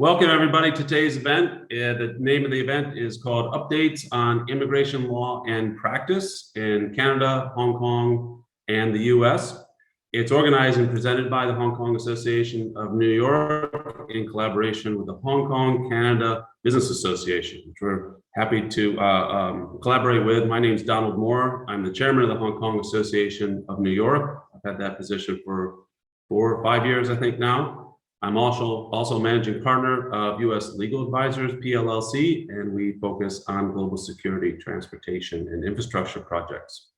Welcome everybody to today's event. The name of the event is called Updates on Immigration Law and Practice in Canada, Hong Kong, and the US. It's organized and presented by the Hong Kong Association of New York in collaboration with the Hong Kong Canada Business Association, which we're happy to collaborate with. My name is Donald Moore. I'm the chairman of the Hong Kong Association of New York. I've had that position for 4 or 5 years, I think now. I'm also managing partner of U.S. Legal Advisors, PLLC, and we focus on global security, transportation, and infrastructure projects.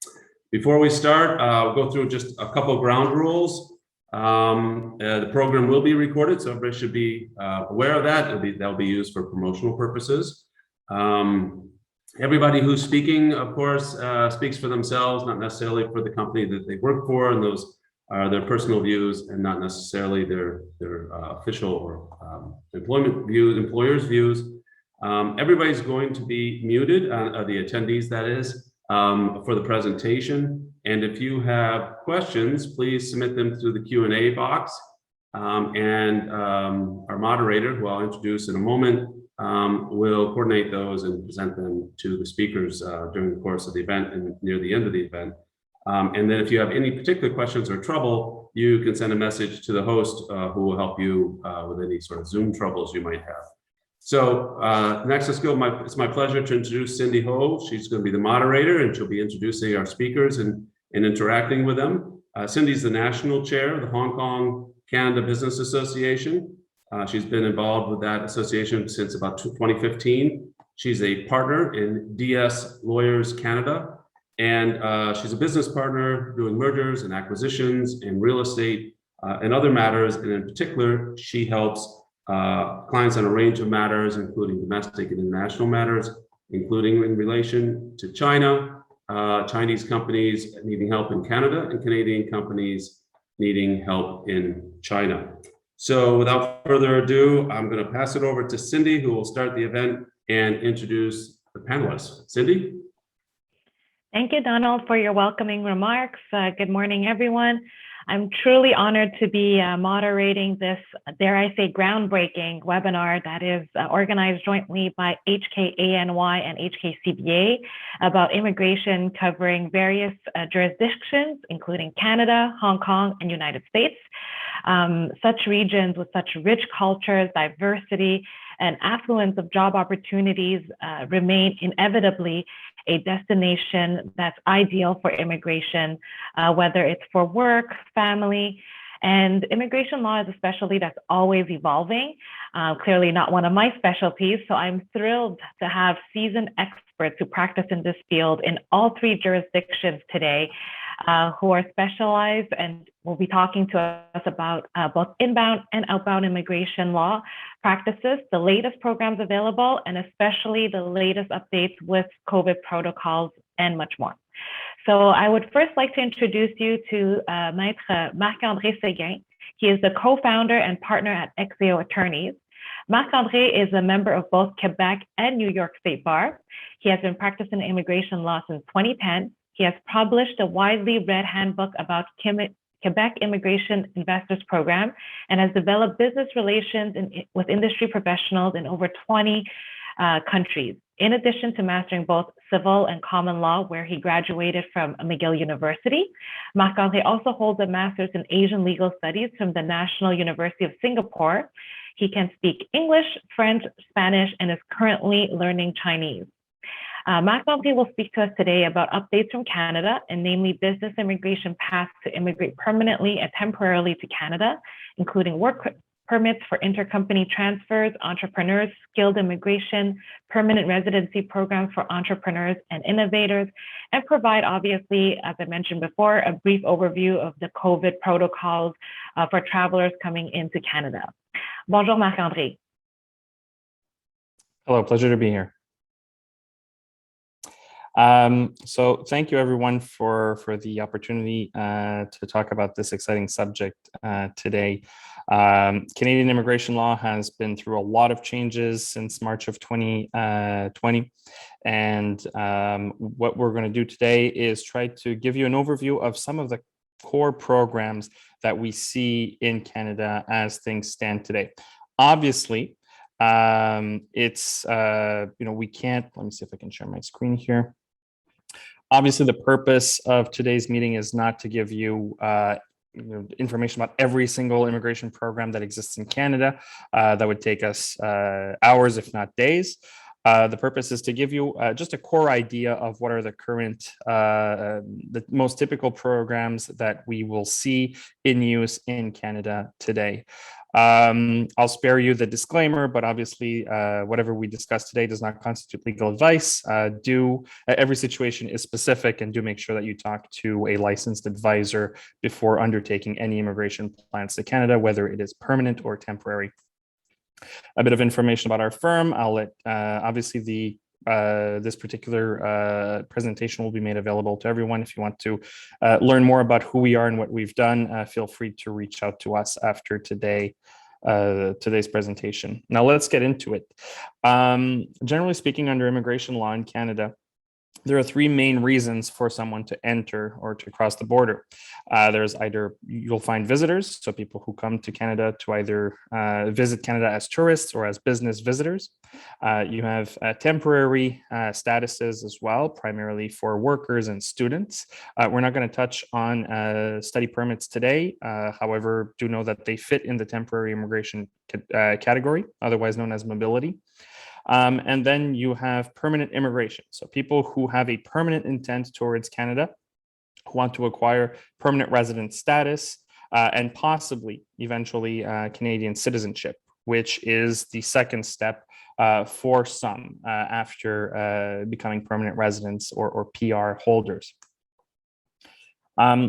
Before we start, we'll go through just a couple of ground rules. The program will be recorded, so everybody should be aware of that. That'll be used for promotional purposes. Everybody who's speaking, of course, speaks for themselves, not necessarily for the company that they work for, and those are their personal views and not necessarily their official or employers' views. Everybody's going to be muted, the attendees that is, for the presentation. And if you have questions, please submit them through the Q&A box. And our moderator, who I'll introduce in a moment, will coordinate those and present them to the speakers during the course of the event and near the end of the event. And then if you have any particular questions or trouble, you can send a message to the host who will help you with any sort of Zoom troubles you might have. So next, let's go. It's my pleasure to introduce Cindy Ho. She's going to be the moderator, and she'll be introducing our speakers and interacting with them. Cindy's the national chair of the Hong Kong Canada Business Association. She's been involved with that association since about 2015. She's a partner in DS Lawyers Canada. And she's a business partner doing mergers and acquisitions in real estate and other matters. And in particular, she helps clients on a range of matters, including domestic and international matters, including in relation to China, Chinese companies needing help in Canada, and Canadian companies needing help in China. So without further ado, I'm going to pass it over to Cindy, who will start the event and introduce the panelists. Cindy? Thank you, Donald, for your welcoming remarks. Good morning, everyone. I'm truly honored to be moderating this, dare I say, groundbreaking webinar that is organized jointly by HKANY and HKCBA about immigration covering various jurisdictions, including Canada, Hong Kong, and United States. Such regions with such rich cultures, diversity, and affluence of job opportunities remain inevitably a destination that's ideal for immigration, whether it's for work, family, and immigration law is a specialty that's always evolving. Clearly not one of my specialties, so I'm thrilled to have seasoned experts who practice in this field in all 3 jurisdictions today, who are specialized and will be talking to us about both inbound and outbound immigration law practices, the latest programs available, and especially the latest updates with COVID protocols and much more. So I would first like to introduce you to Maître Marc-André Séguin. He is the co-founder and partner at Exeo Attorneys. Marc-André is a member of both Quebec and New York State Bar. He has been practicing immigration law since 2010. He has published a widely read handbook about Quebec Immigration Investors Program and has developed business relations with industry professionals in over 20 countries. In addition to mastering both civil and common law, where he graduated from McGill University, Marc-André also holds a master's in Asian legal studies from the National University of Singapore. He can speak English, French, Spanish, and is currently learning Chinese. Marc-André will speak to us today about updates from Canada, and namely business immigration paths to immigrate permanently and temporarily to Canada, including work permits for intercompany transfers, entrepreneurs, skilled immigration, permanent residency programs for entrepreneurs and innovators, and provide, obviously, as I mentioned before, a brief overview of the COVID protocols for travelers coming into Canada. Bonjour, Marc-André. Hello, pleasure to be here. So thank you everyone for the opportunity to talk about this exciting subject today. Canadian immigration law has been through a lot of changes since March of 2020. And what we're going to do today is try to give you an overview of some of the core programs that we see in Canada as things stand today. Obviously, It's, we can't, let me see if I can share my screen here. Obviously, the purpose of today's meeting is not to give you information about every single immigration program that exists in Canada. That would take us hours, if not days. The purpose is to give you just a core idea of what are the current, the most typical programs that we will see in use in Canada today. I'll spare you the disclaimer, but obviously whatever we discuss today does not constitute legal advice. Every situation is specific, and do make sure that you talk to a licensed advisor before undertaking any immigration plans to Canada, whether it is permanent or temporary. A bit of information about our firm. I'll let obviously this particular presentation will be made available to everyone. If you want to learn more about who we are and what we've done, feel free to reach out to us after today's presentation. Now let's get into it. Generally speaking, under immigration law in Canada, there are three main reasons for someone to enter or to cross the border. There's either, you'll find visitors, so people who come to Canada to either visit Canada as tourists or as business visitors. You have temporary statuses as well, primarily for workers and students. We're not going to touch on study permits today. However, do know that they fit in the temporary immigration category, otherwise known as mobility. And then you have permanent immigration. So people who have a permanent intent towards Canada, who want to acquire permanent resident status and possibly eventually Canadian citizenship, which is the second step for some after becoming permanent residents or PR holders.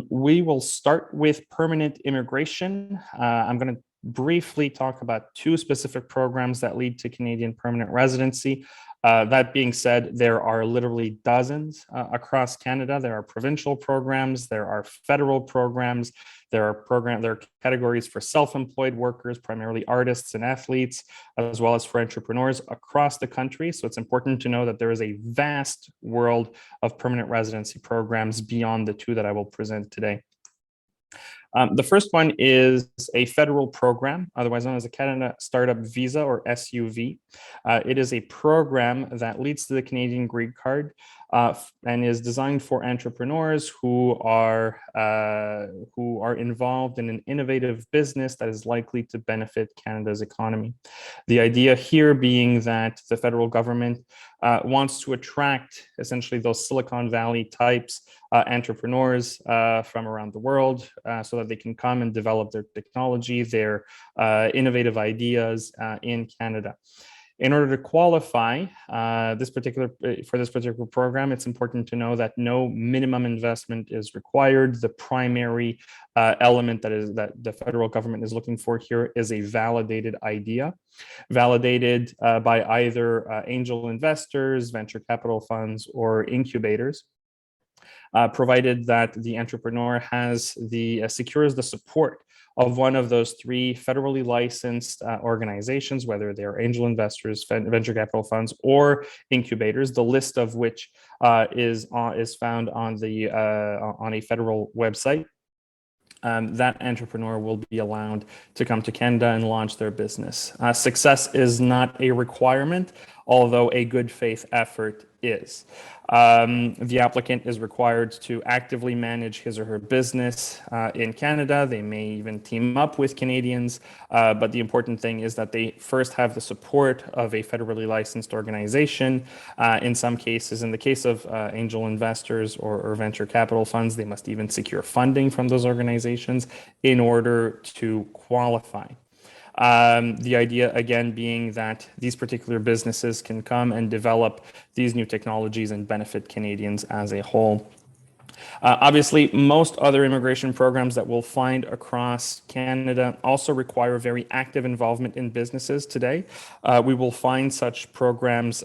We will start with permanent immigration. I'm going to briefly talk about two specific programs that lead to Canadian permanent residency. That being said, there are literally dozens across Canada. There are provincial programs, there are federal programs, there are categories for self-employed workers, primarily artists and athletes, as well as for entrepreneurs across the country. So it's important to know that there is a vast world of permanent residency programs beyond the two that I will present today. The first one is a federal program, otherwise known as a Canada Startup Visa or SUV. It is a program that leads to the Canadian Green Card and is designed for entrepreneurs who are involved in an innovative business that is likely to benefit Canada's economy. The idea here being that the federal government wants to attract essentially those Silicon Valley types entrepreneurs from around the world so that they can come and develop their technology, their innovative ideas in Canada. In order to qualify for this particular program, it's important to know that no minimum investment is required. The primary element that the federal government is looking for here is a validated idea, validated by either angel investors, venture capital funds, or incubators. Provided that the entrepreneur secures the support of one of those three federally licensed organizations, whether they're angel investors, venture capital funds, or incubators, the list of which is found on a federal website. That entrepreneur will be allowed to come to Canada and launch their business. Success is not a requirement, although a good faith effort is. The applicant is required to actively manage his or her business in Canada. They may even team up with Canadians, but the important thing is that they first have the support of a federally licensed organization. In some cases, in the case of angel investors or venture capital funds, they must even secure funding from those organizations in order to qualify. The idea, again, being that these particular businesses can come and develop these new technologies and benefit Canadians as a whole. Obviously, most other immigration programs that we'll find across Canada also require very active involvement in businesses today. We will find such programs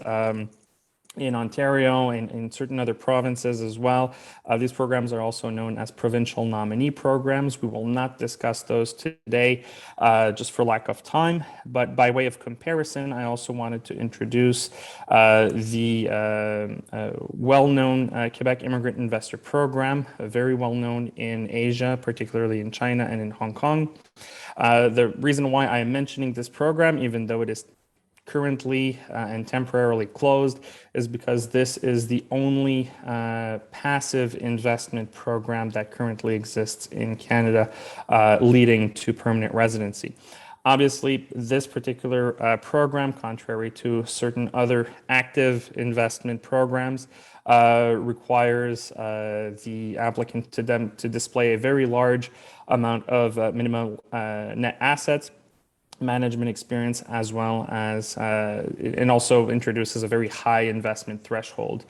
in Ontario and in certain other provinces as well. These programs are also known as provincial nominee programs. We will not discuss those today just for lack of time, but by way of comparison, I also wanted to introduce the well-known Quebec Immigrant Investor Program, very well-known in Asia, particularly in China and in Hong Kong. The reason why I am mentioning this program, even though it is currently and temporarily closed is because this is the only passive investment program that currently exists in Canada, leading to permanent residency. Obviously, this particular program, contrary to certain other active investment programs, requires the applicant to display a very large amount of minimum net assets, management experience, as well as, and also introduces a very high investment threshold.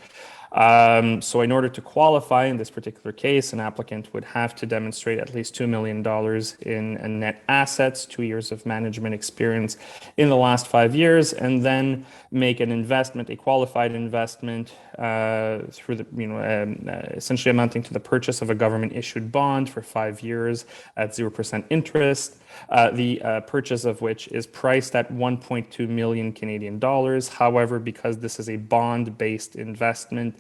So in order to qualify in this particular case, an applicant would have to demonstrate at least $2 million in net assets, 2 years of management experience in the last 5 years, and then make an investment, a qualified investment through the, essentially amounting to the purchase of a government issued bond for 5 years at 0% interest, the purchase of which is priced at 1.2 million Canadian dollars. However, because this is a bond-based investment,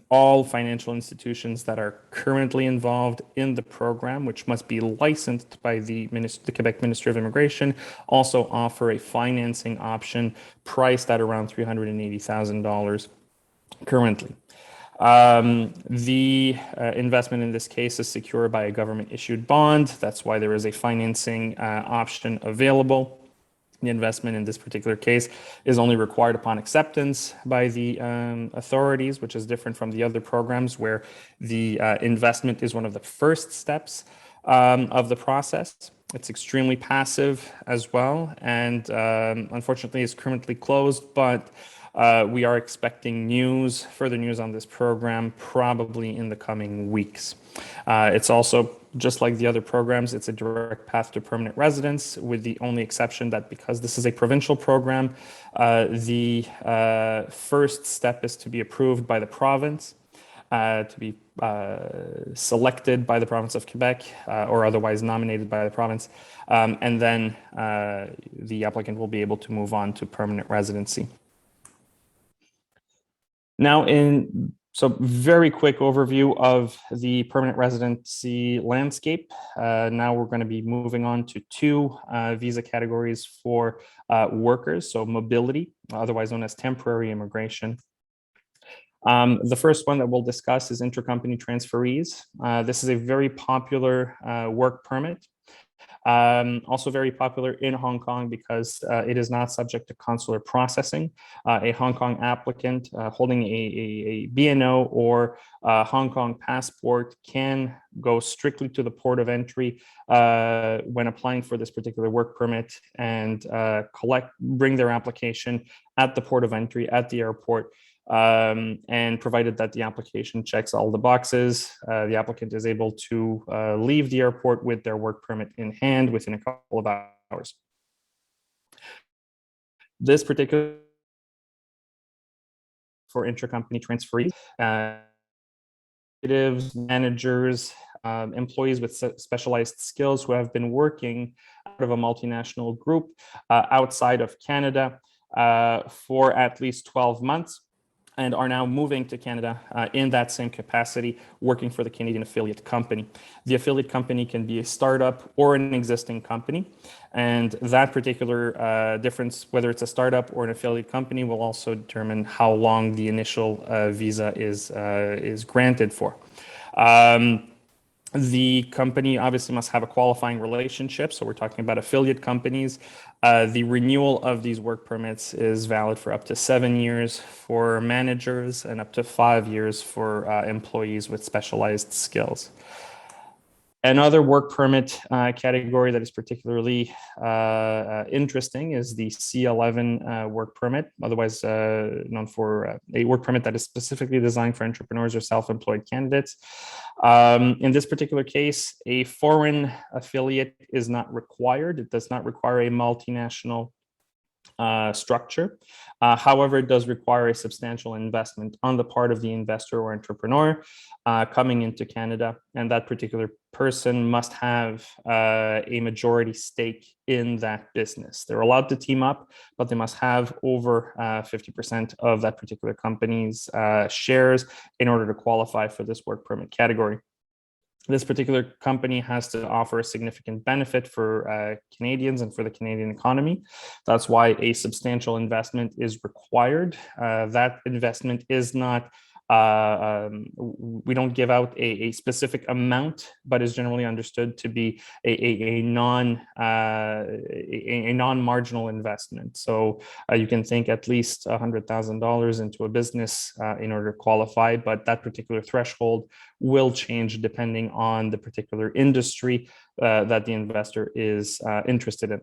all financial institutions that are currently involved in the program, which must be licensed by the Quebec Ministry of Immigration, also offer a financing option priced at around $380,000 currently. The investment in this case is secured by a government issued bond. That's why there is a financing option available. The investment in this particular case is only required upon acceptance by the authorities, which is different from the other programs where the investment is one of the first steps of the process. It's extremely passive as well, and unfortunately is currently closed, but we are expecting further news on this program probably in the coming weeks. It's also, just like the other programs, it's a direct path to permanent residence, with the only exception that because this is a provincial program, the first step is to be approved by the province, to be selected by the province of Quebec, or otherwise nominated by the province, and then the applicant will be able to move on to permanent residency. Now, so very quick overview of the permanent residency landscape. Now we're going to be moving on to two visa categories for workers. So mobility, otherwise known as temporary immigration. The first one that we'll discuss is intercompany transferees. This is a very popular work permit. Also very popular in Hong Kong because it is not subject to consular processing. A Hong Kong applicant holding a BNO or Hong Kong passport can go strictly to the port of entry when applying for this particular work permit and bring their application at the port of entry at the airport. And provided that the application checks all the boxes, the applicant is able to leave the airport with their work permit in hand within a couple of hours. This particular for intercompany transferees, managers, employees with specialized skills who have been working out of a multinational group outside of Canada for at least 12 months. And are now moving to Canada in that same capacity, working for the Canadian affiliate company. The affiliate company can be a startup or an existing company. And that particular difference, whether it's a startup or an affiliate company, will also determine how long the initial visa is granted for. The company obviously must have a qualifying relationship. So we're talking about affiliate companies. The renewal of these work permits is valid for up to 7 years for managers and up to 5 years for employees with specialized skills. Another work permit category that is particularly interesting is the C11 work permit, otherwise known for a work permit that is specifically designed for entrepreneurs or self-employed candidates. In this particular case, a foreign affiliate is not required. It does not require a multinational structure. However, it does require a substantial investment on the part of the investor or entrepreneur coming into Canada, and that particular person must have a majority stake in that business. They're allowed to team up, but they must have over 50% of that particular company's shares in order to qualify for this work permit category. This particular company has to offer a significant benefit for Canadians and for the Canadian economy. That's why a substantial investment is required. That investment is not, we don't give out a specific amount, but is generally understood to be a non-marginal investment. So you can think at least $100,000 into a business in order to qualify, but that particular threshold will change depending on the particular industry that the investor is interested in.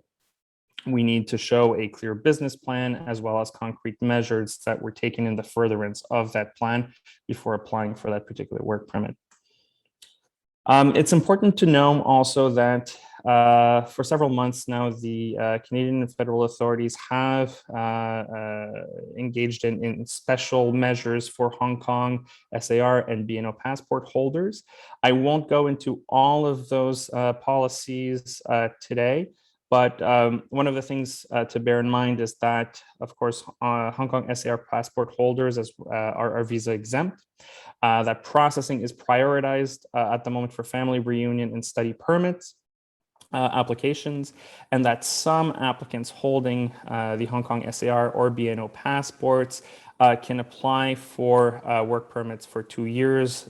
We need to show a clear business plan as well as concrete measures that were taken in the furtherance of that plan before applying for that particular work permit. It's important to know also that for several months now, the Canadian federal authorities have engaged in special measures for Hong Kong SAR and BNO passport holders. I won't go into all of those policies today, but one of the things to bear in mind is that, of course, Hong Kong SAR passport holders are visa exempt. That processing is prioritized at the moment for family reunion and study permits applications, and that some applicants holding the Hong Kong SAR or BNO passports can apply for work permits for 2 years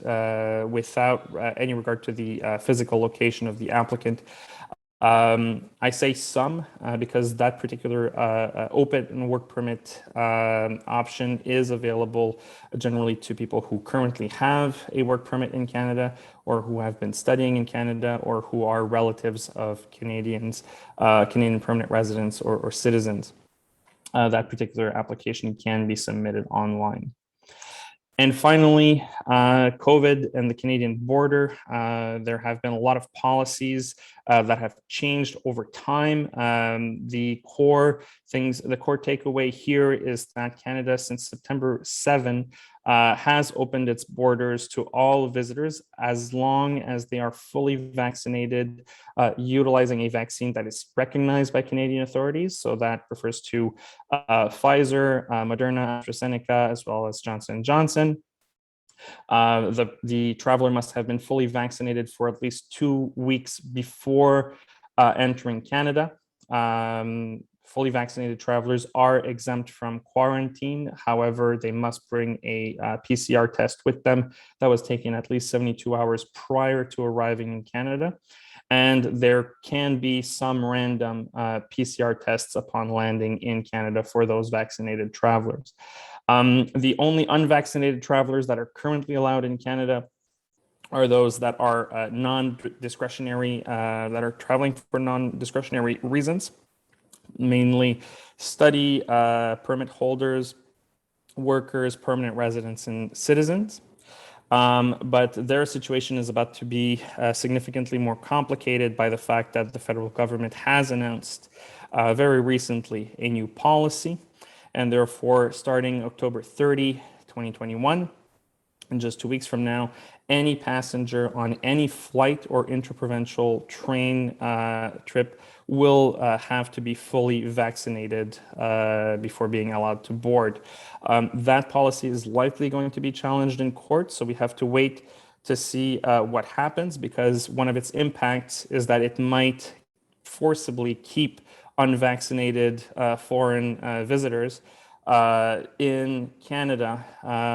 without any regard to the physical location of the applicant. I say some because that particular open work permit option is available generally to people who currently have a work permit in Canada or who have been studying in Canada or who are relatives of Canadians, Canadian permanent residents or citizens. That particular application can be submitted online. And finally, COVID and the Canadian border. There have been a lot of policies that have changed over time. The core takeaway here is that Canada, since September 7, has opened its borders to all visitors as long as they are fully vaccinated, utilizing a vaccine that is recognized by Canadian authorities. So that refers to Pfizer, Moderna, AstraZeneca, as well as Johnson & Johnson. The traveler must have been fully vaccinated for at least 2 weeks before entering Canada. Fully vaccinated travelers are exempt from quarantine. However, they must bring a PCR test with them that was taken at least 72 hours prior to arriving in Canada. And there can be some random PCR tests upon landing in Canada for those vaccinated travelers. The only unvaccinated travelers that are currently allowed in Canada are those that are non-discretionary, that are traveling for non-discretionary reasons, mainly study permit holders, workers, permanent residents, and citizens. But their situation is about to be significantly more complicated by the fact that the federal government has announced very recently a new policy. And therefore, starting October 30, 2021, in just 2 weeks from now, any passenger on any flight or interprovincial train trip will have to be fully vaccinated before being allowed to board. That policy is likely going to be challenged in court, so we have to wait to see what happens, because one of its impacts is that it might forcibly keep unvaccinated foreign visitors in Canada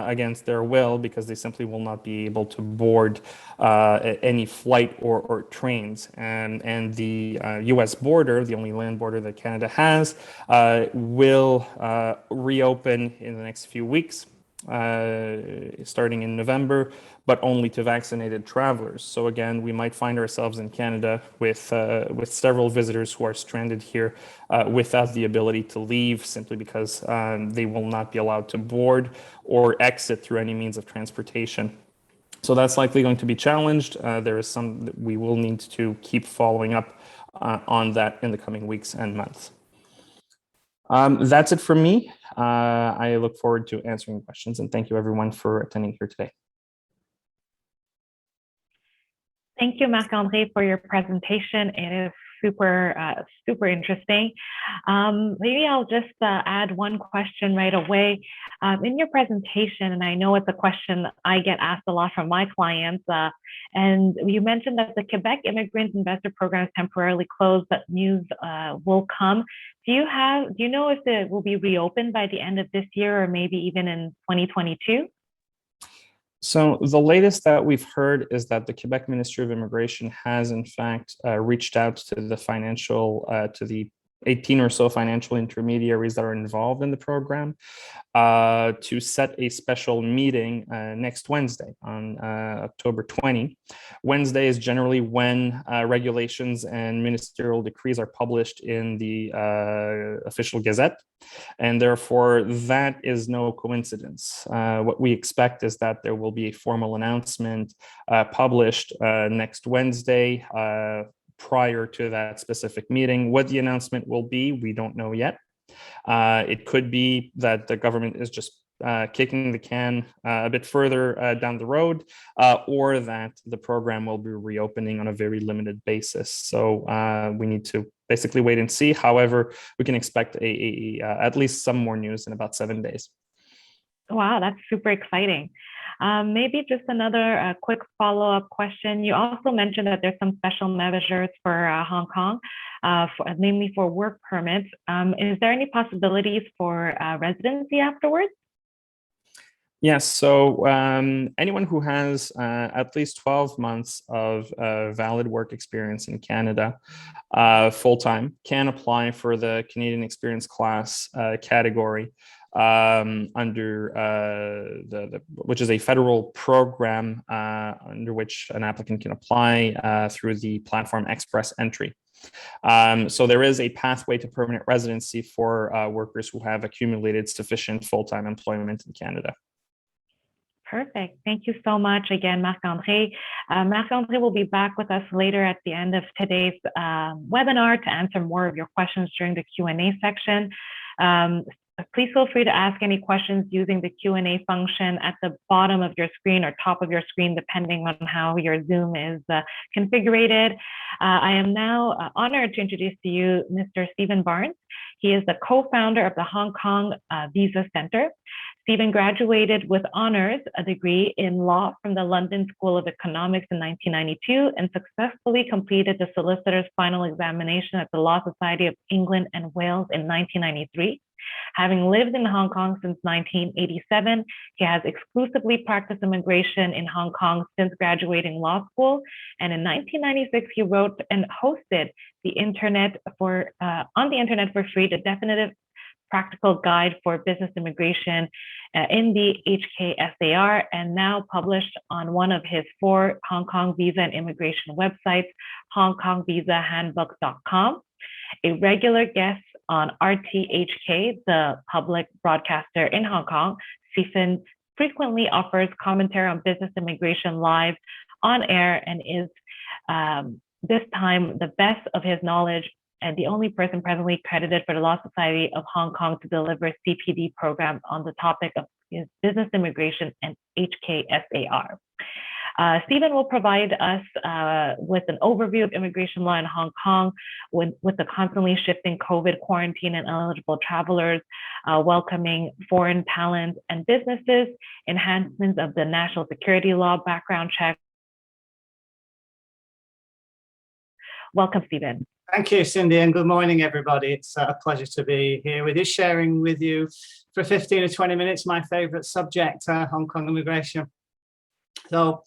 against their will, because they simply will not be able to board any flight or trains. And the US border, the only land border that Canada has, will reopen in the next few weeks, starting in November, but only to vaccinated travelers. So again, we might find ourselves in Canada with several visitors who are stranded here without the ability to leave, simply because they will not be allowed to board or exit through any means of transportation. So that's likely going to be challenged. There is some that we will need to keep following up on that in the coming weeks and months. That's it from me. I look forward to answering questions, and thank you everyone for attending here today. Thank you, Marc-André, for your presentation. It is super interesting. Maybe I'll just add one question right away. In your presentation, and I know it's a question I get asked a lot from my clients, and you mentioned that the Quebec Immigrant Investor Program is temporarily closed, but news will come. Do you know if it will be reopened by the end of this year or maybe even in 2022? So the latest that we've heard is that the Quebec Ministry of Immigration has in fact reached out to the 18 or so financial intermediaries that are involved in the program to set a special meeting next Wednesday on October 20. Wednesday is generally when regulations and ministerial decrees are published in the official gazette. And therefore, that is no coincidence. What we expect is that there will be a formal announcement published next Wednesday prior to that specific meeting. What the announcement will be, we don't know yet. It could be that the government is just kicking the can a bit further down the road, or that the program will be reopening on a very limited basis. So we need to basically wait and see. However, we can expect at least some more news in about 7 days. Wow, that's super exciting. Maybe just another quick follow-up question. You also mentioned that there's some special measures for Hong Kong, namely for work permits. Is there any possibilities for residency afterwards? Yes, so anyone who has at least 12 months of valid work experience in Canada full-time can apply for the Canadian Experience Class category under which is a federal program under which an applicant can apply through the platform Express Entry. So there is a pathway to permanent residency for workers who have accumulated sufficient full-time employment in Canada. Perfect. Thank you so much again, Marc-André. Marc-André will be back with us later at the end of today's webinar to answer more of your questions during the Q&A section. Please feel free to ask any questions using the Q&A function at the bottom of your screen or top of your screen, depending on how your Zoom is configured. I am now honored to introduce to you Mr. Stephen Barnes. He is the co-founder of the Hong Kong Visa Center. Stephen graduated with honors degree in law from the London School of Economics in 1992 and successfully completed the solicitor's final examination at the Law Society of England and Wales in 1993. Having lived in Hong Kong since 1987, he has exclusively practiced immigration in Hong Kong since graduating law school. And in 1996, he wrote and hosted on the internet for free, the definitive practical guide for business immigration in the HKSAR, and now published on one of his 4 Hong Kong visa and immigration websites, hongkongvisahandbook.com. A regular guest on RTHK, the public broadcaster in Hong Kong, Stephen frequently offers commentary on business immigration live on air and is this time the best of his knowledge and the only person presently credited for the Law Society of Hong Kong to deliver CPD programs on the topic of business immigration and HKSAR. Stephen will provide us with an overview of immigration law in Hong Kong with the constantly shifting COVID quarantine and eligible travelers, welcoming foreign talent and businesses, enhancements of the national security law, background check. Welcome, Stephen. Thank you, Cindy, and good morning, everybody. It's a pleasure to be here with you, sharing with you for 15 or 20 minutes my favorite subject, Hong Kong immigration. So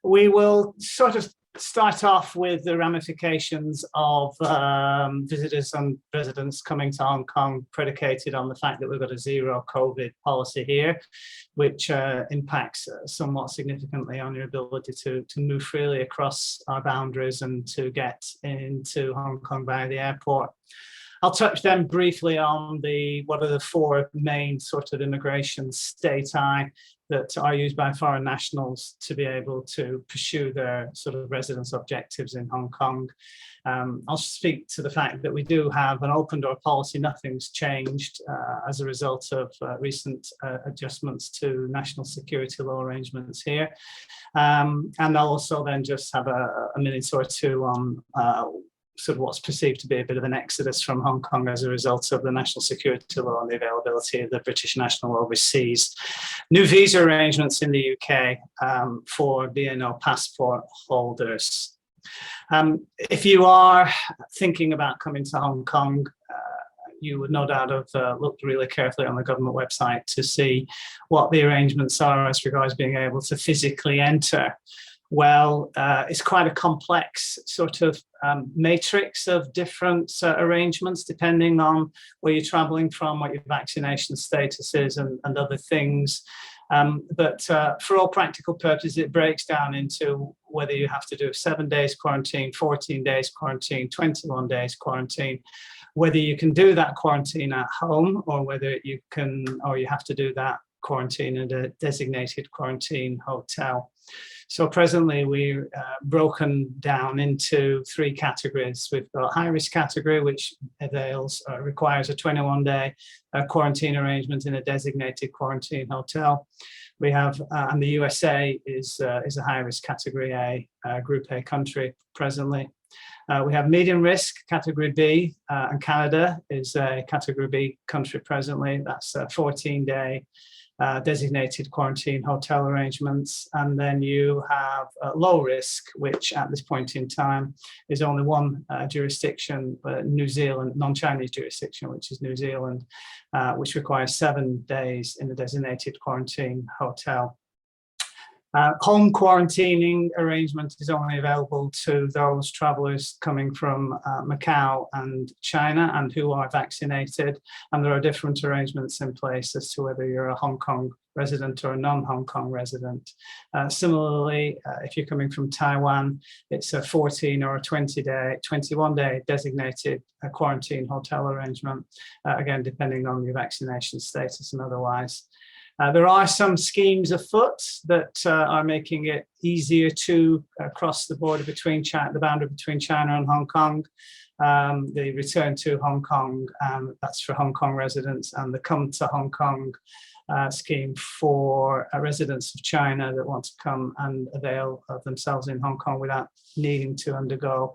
we will sort of start off with the ramifications of visitors and residents coming to Hong Kong, predicated on the fact that we've got a zero COVID policy here, which impacts somewhat significantly on your ability to move freely across our boundaries and to get into Hong Kong via the airport. I'll touch then briefly on what are the 4 main sort of immigration stati that are used by foreign nationals to be able to pursue their sort of residence objectives in Hong Kong. I'll speak to the fact that we do have an open door policy. Nothing's changed as a result of recent adjustments to national security law arrangements here. And I'll also then just have a minute or two on sort of what's perceived to be a bit of an exodus from Hong Kong as a result of the national security law and the availability of the British national overseas. New visa arrangements in the UK for BNO passport holders. If you are thinking about coming to Hong Kong, you would no doubt have looked really carefully on the government website to see what the arrangements are as regards being able to physically enter. Well, it's quite a complex sort of matrix of different arrangements, depending on where you're traveling from, what your vaccination status is, and other things. But for all practical purposes, it breaks down into whether you have to do 7 days quarantine, 14 days quarantine, 21 days quarantine, whether you can do that quarantine at home, or whether you can, or you have to do that quarantine at a designated quarantine hotel. So presently we're broken down into 3 categories. We've got high-risk category, which requires a 21-day quarantine arrangement in a designated quarantine hotel. We have, and the USA is a high-risk category A, Group A country presently. We have medium risk, category B, and Canada is a category B country presently. That's a 14-day designated quarantine hotel arrangements. And then you have low risk, which at this point in time is only one jurisdiction, New Zealand, non-Chinese jurisdiction, which is New Zealand, which requires 7 days in the designated quarantine hotel. Home quarantining arrangement is only available to those travellers coming from Macau and China and who are vaccinated. And there are different arrangements in place as to whether you're a Hong Kong resident or a non-Hong Kong resident. Similarly, if you're coming from Taiwan, it's a 14 or a 21-day designated quarantine hotel arrangement, again, depending on your vaccination status and otherwise. There are some schemes afoot that are making it easier to cross the border between China, the boundary between China and Hong Kong. The return to Hong Kong, that's for Hong Kong residents, and the come to Hong Kong scheme for residents of China that want to come and avail of themselves in Hong Kong without needing to undergo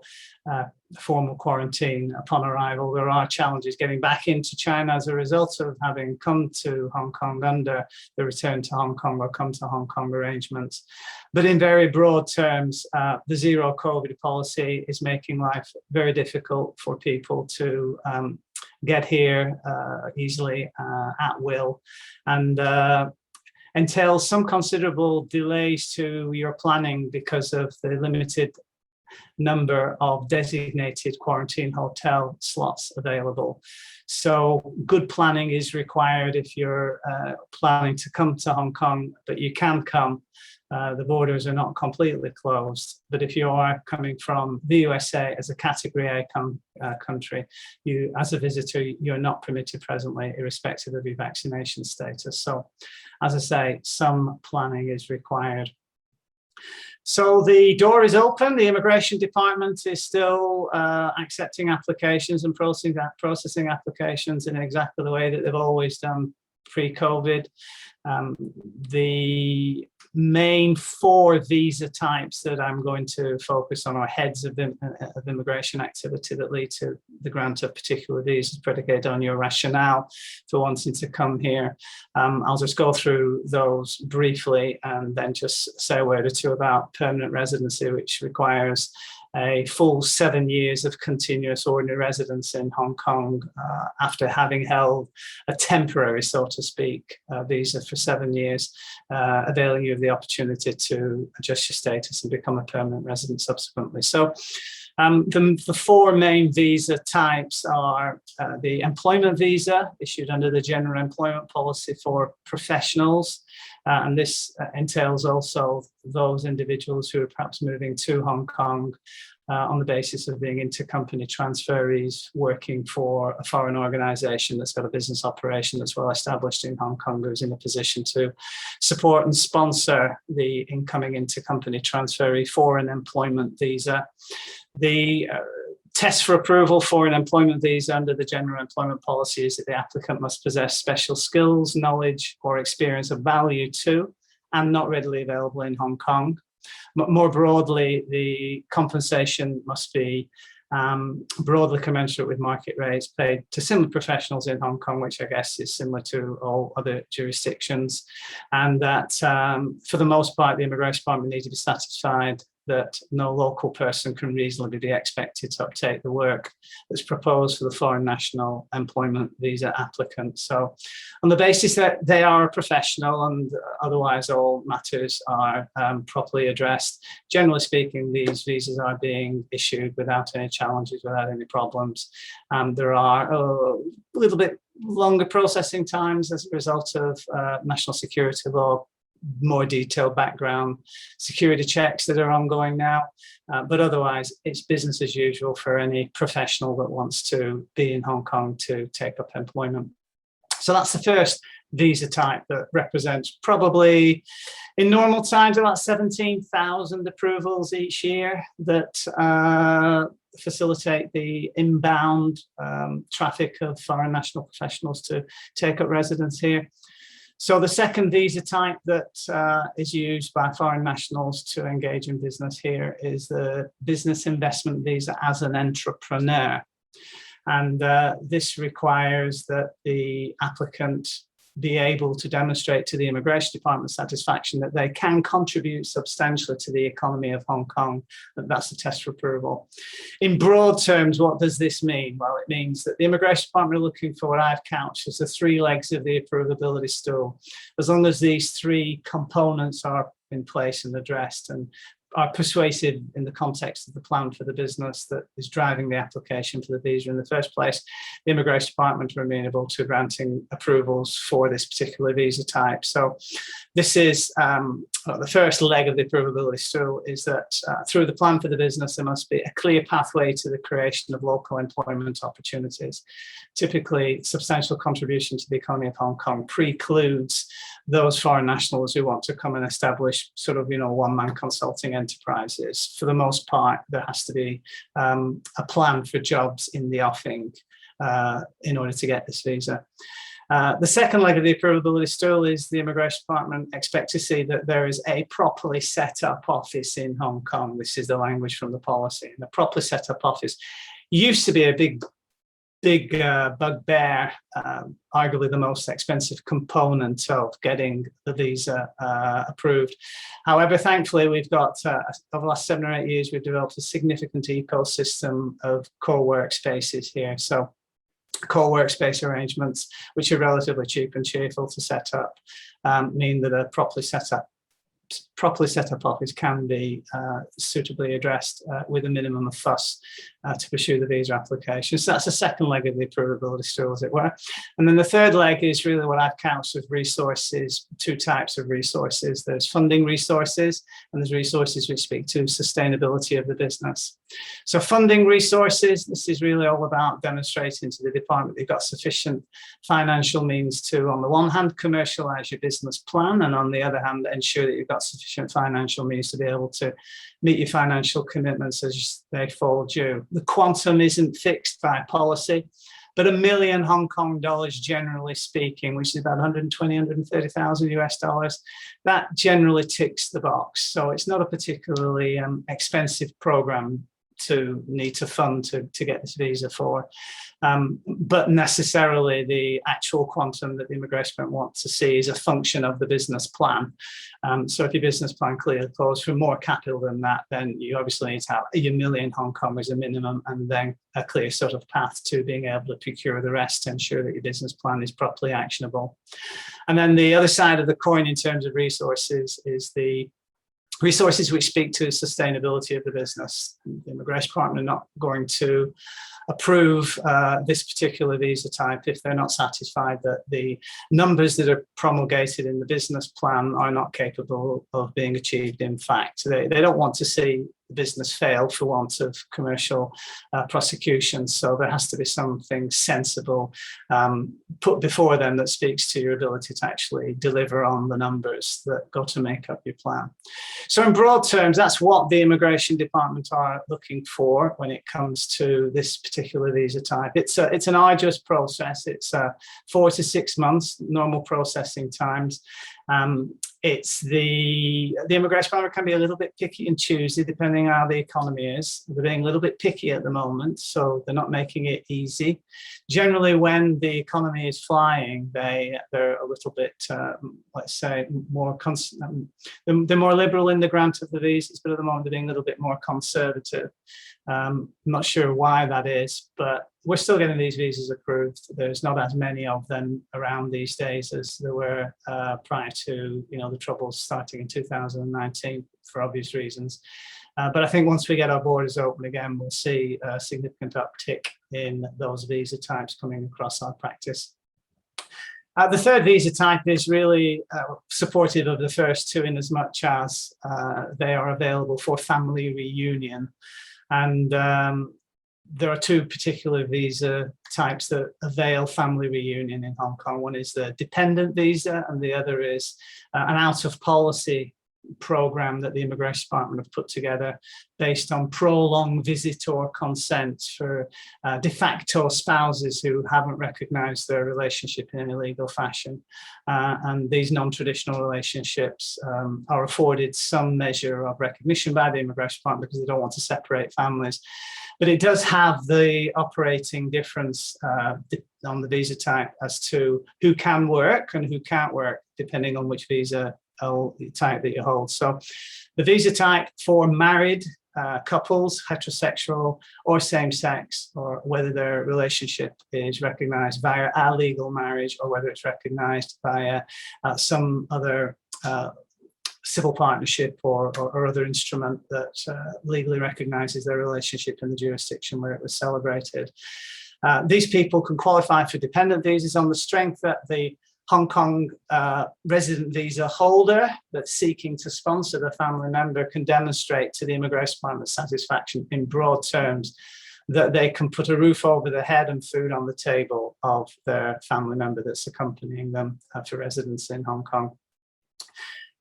formal quarantine upon arrival. There are challenges getting back into China as a result of having come to Hong Kong under the return to Hong Kong or come to Hong Kong arrangements. But in very broad terms, the zero COVID policy is making life very difficult for people to get here easily at will, and entails some considerable delays to your planning because of the limited number of designated quarantine hotel slots available. So good planning is required if you're planning to come to Hong Kong, but you can come. The borders are not completely closed, but if you are coming from the USA as a category A country, you, as a visitor, you're not permitted presently, irrespective of your vaccination status. So, as I say, some planning is required. So the door is open. The Immigration Department is still accepting applications and processing applications in exactly the way that they've always done pre-COVID. The main 4 visa types that I'm going to focus on are heads of immigration activity that lead to the grant of particular visas predicated on your rationale for wanting to come here. I'll just go through those briefly and then just say a word or two about permanent residency, which requires a full 7 years of continuous ordinary residence in Hong Kong after having held a temporary, so to speak, visa for 7 years, availing you of the opportunity to adjust your status and become a permanent resident subsequently. So the 4 main visa types are the employment visa issued under the General Employment Policy for professionals. And this entails also those individuals who are perhaps moving to Hong Kong on the basis of being intercompany transferees working for a foreign organization that's got a business operation that's well established in Hong Kong, who's in a position to support and sponsor the incoming intercompany transferee for an employment visa. The test for approval for an employment visa under the General Employment Policy is that the applicant must possess special skills, knowledge, or experience of value to and not readily available in Hong Kong. More broadly, the compensation must be broadly commensurate with market rates paid to similar professionals in Hong Kong, which I guess is similar to all other jurisdictions. And that for the most part, the Immigration Department need to be satisfied that no local person can reasonably be expected to uptake the work that's proposed for the foreign national employment visa applicant. So on the basis that they are a professional and otherwise all matters are properly addressed, generally speaking, these visas are being issued without any challenges, without any problems. There are a little bit longer processing times as a result of national security law, more detailed background security checks that are ongoing now. But otherwise, it's business as usual for any professional that wants to be in Hong Kong to take up employment. So that's the first visa type that represents probably, in normal times, about 17,000 approvals each year that facilitate the inbound traffic of foreign national professionals to take up residence here. So the second visa type that is used by foreign nationals to engage in business here is the business investment visa as an entrepreneur. And this requires that the applicant be able to demonstrate to the Immigration Department satisfaction that they can contribute substantially to the economy of Hong Kong. That's the test for approval. In broad terms, what does this mean? Well, it means that the Immigration Department are looking for what I've couched as the three legs of the approvability stool. As long as these three components are in place and addressed and are persuasive in the context of the plan for the business that is driving the application for the visa in the first place, the Immigration Department are amenable to granting approvals for this particular visa type. So this is the first leg of the approvability stool, is that through the plan for the business, there must be a clear pathway to the creation of local employment opportunities. Typically, substantial contribution to the economy of Hong Kong precludes those foreign nationals who want to come and establish sort of, one-man consulting enterprises. For the most part, there has to be a plan for jobs in the offing in order to get this visa. The second leg of the approvability stool is the Immigration Department expect to see that there is a properly set up office in Hong Kong. This is the language from the policy. And the properly set up office used to be a big bugbear, arguably the most expensive component of getting the visa approved. However, thankfully, we've got, over the last 7 or 8 years, we've developed a significant ecosystem of co-workspaces here. So co-workspace arrangements, which are relatively cheap and cheerful to set up, mean that a properly set up office can be suitably addressed with a minimum of fuss to pursue the visa application. So that's the second leg of the approvability stool, as it were. And then the third leg is really what I've couched as resources, two types of resources. There's funding resources, and there's resources which speak to sustainability of the business. So funding resources, this is really all about demonstrating to the department you've got sufficient financial means to, on the one hand, commercialize your business plan, and on the other hand, ensure that you've got sufficient financial means to be able to meet your financial commitments as they fall due. The quantum isn't fixed by policy, but $1 million Hong Kong dollars, generally speaking, which is about 130,000 US dollars, that generally ticks the box. So it's not a particularly expensive program to need to fund to get this visa for. But necessarily the actual quantum that the immigration wants to see is a function of the business plan. So if your business plan clearly calls for more capital than that, then you obviously need to have $1 million Hong Kong as a minimum, and then a clear sort of path to being able to procure the rest to ensure that your business plan is properly actionable. And then the other side of the coin in terms of resources is the resources which speak to sustainability of the business. The Immigration Department are not going to approve this particular visa type if they're not satisfied that the numbers that are promulgated in the business plan are not capable of being achieved. In fact, they don't want to see the business fail for want of commercial prosecution. So there has to be something sensible put before them that speaks to your ability to actually deliver on the numbers that go to make up your plan. So in broad terms, that's what the Immigration Department are looking for when it comes to this particular visa type. It's an arduous process. It's 4 to 6 months, normal processing times. It's the immigration department can be a little bit picky and choosy depending on how the economy is. They're being a little bit picky at the moment, so they're not making it easy. Generally, when the economy is flying, they're a little bit, let's say, they're more liberal in the grant of the visas, but at the moment they're being a little bit more conservative. I'm not sure why that is, but we're still getting these visas approved. There's not as many of them around these days as there were prior to the troubles starting in 2019 for obvious reasons. But I think once we get our borders open again, we'll see a significant uptick in those visa types coming across our practice. The third visa type is really supportive of the first two in as much as they are available for family reunion. And there are two particular visa types that avail family reunion in Hong Kong. One is the dependent visa, and the other is an out-of-policy program that the Immigration Department have put together based on prolonged visitor consent for de facto spouses who haven't recognized their relationship in a legal fashion. And these non-traditional relationships are afforded some measure of recognition by the Immigration Department because they don't want to separate families. But it does have the operating difference on the visa type as to who can work and who can't work, depending on which visa type that you hold. So the visa type for married couples, heterosexual or same-sex, or whether their relationship is recognized via a legal marriage or whether it's recognized via some other civil partnership or other instrument that legally recognizes their relationship in the jurisdiction where it was celebrated. These people can qualify for dependent visas on the strength that the Hong Kong resident visa holder that's seeking to sponsor the family member can demonstrate to the Immigration Department satisfaction in broad terms that they can put a roof over their head and food on the table of their family member that's accompanying them for residence in Hong Kong.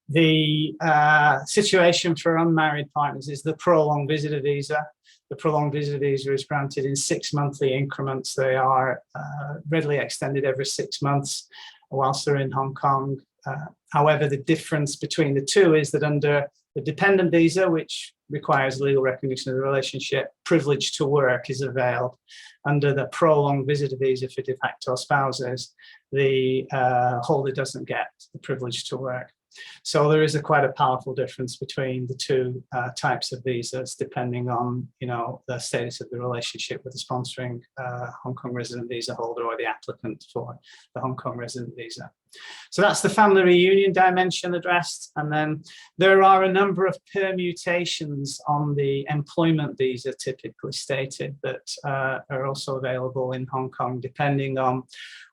The situation for unmarried partners is the prolonged visitor visa. The prolonged visitor visa is granted in 6 monthly increments. They are readily extended every 6 months whilst they're in Hong Kong. However, the difference between the two is that under the dependent visa, which requires legal recognition of the relationship, privilege to work is availed. Under the prolonged visitor visa for de facto spouses, the holder doesn't get the privilege to work. So there is quite a powerful difference between the two types of visas, depending on the status of the relationship with the sponsoring Hong Kong resident visa holder or the applicant for the Hong Kong resident visa. So that's the family reunion dimension addressed. And then there are a number of permutations on the employment visa typically stated that are also available in Hong Kong, depending on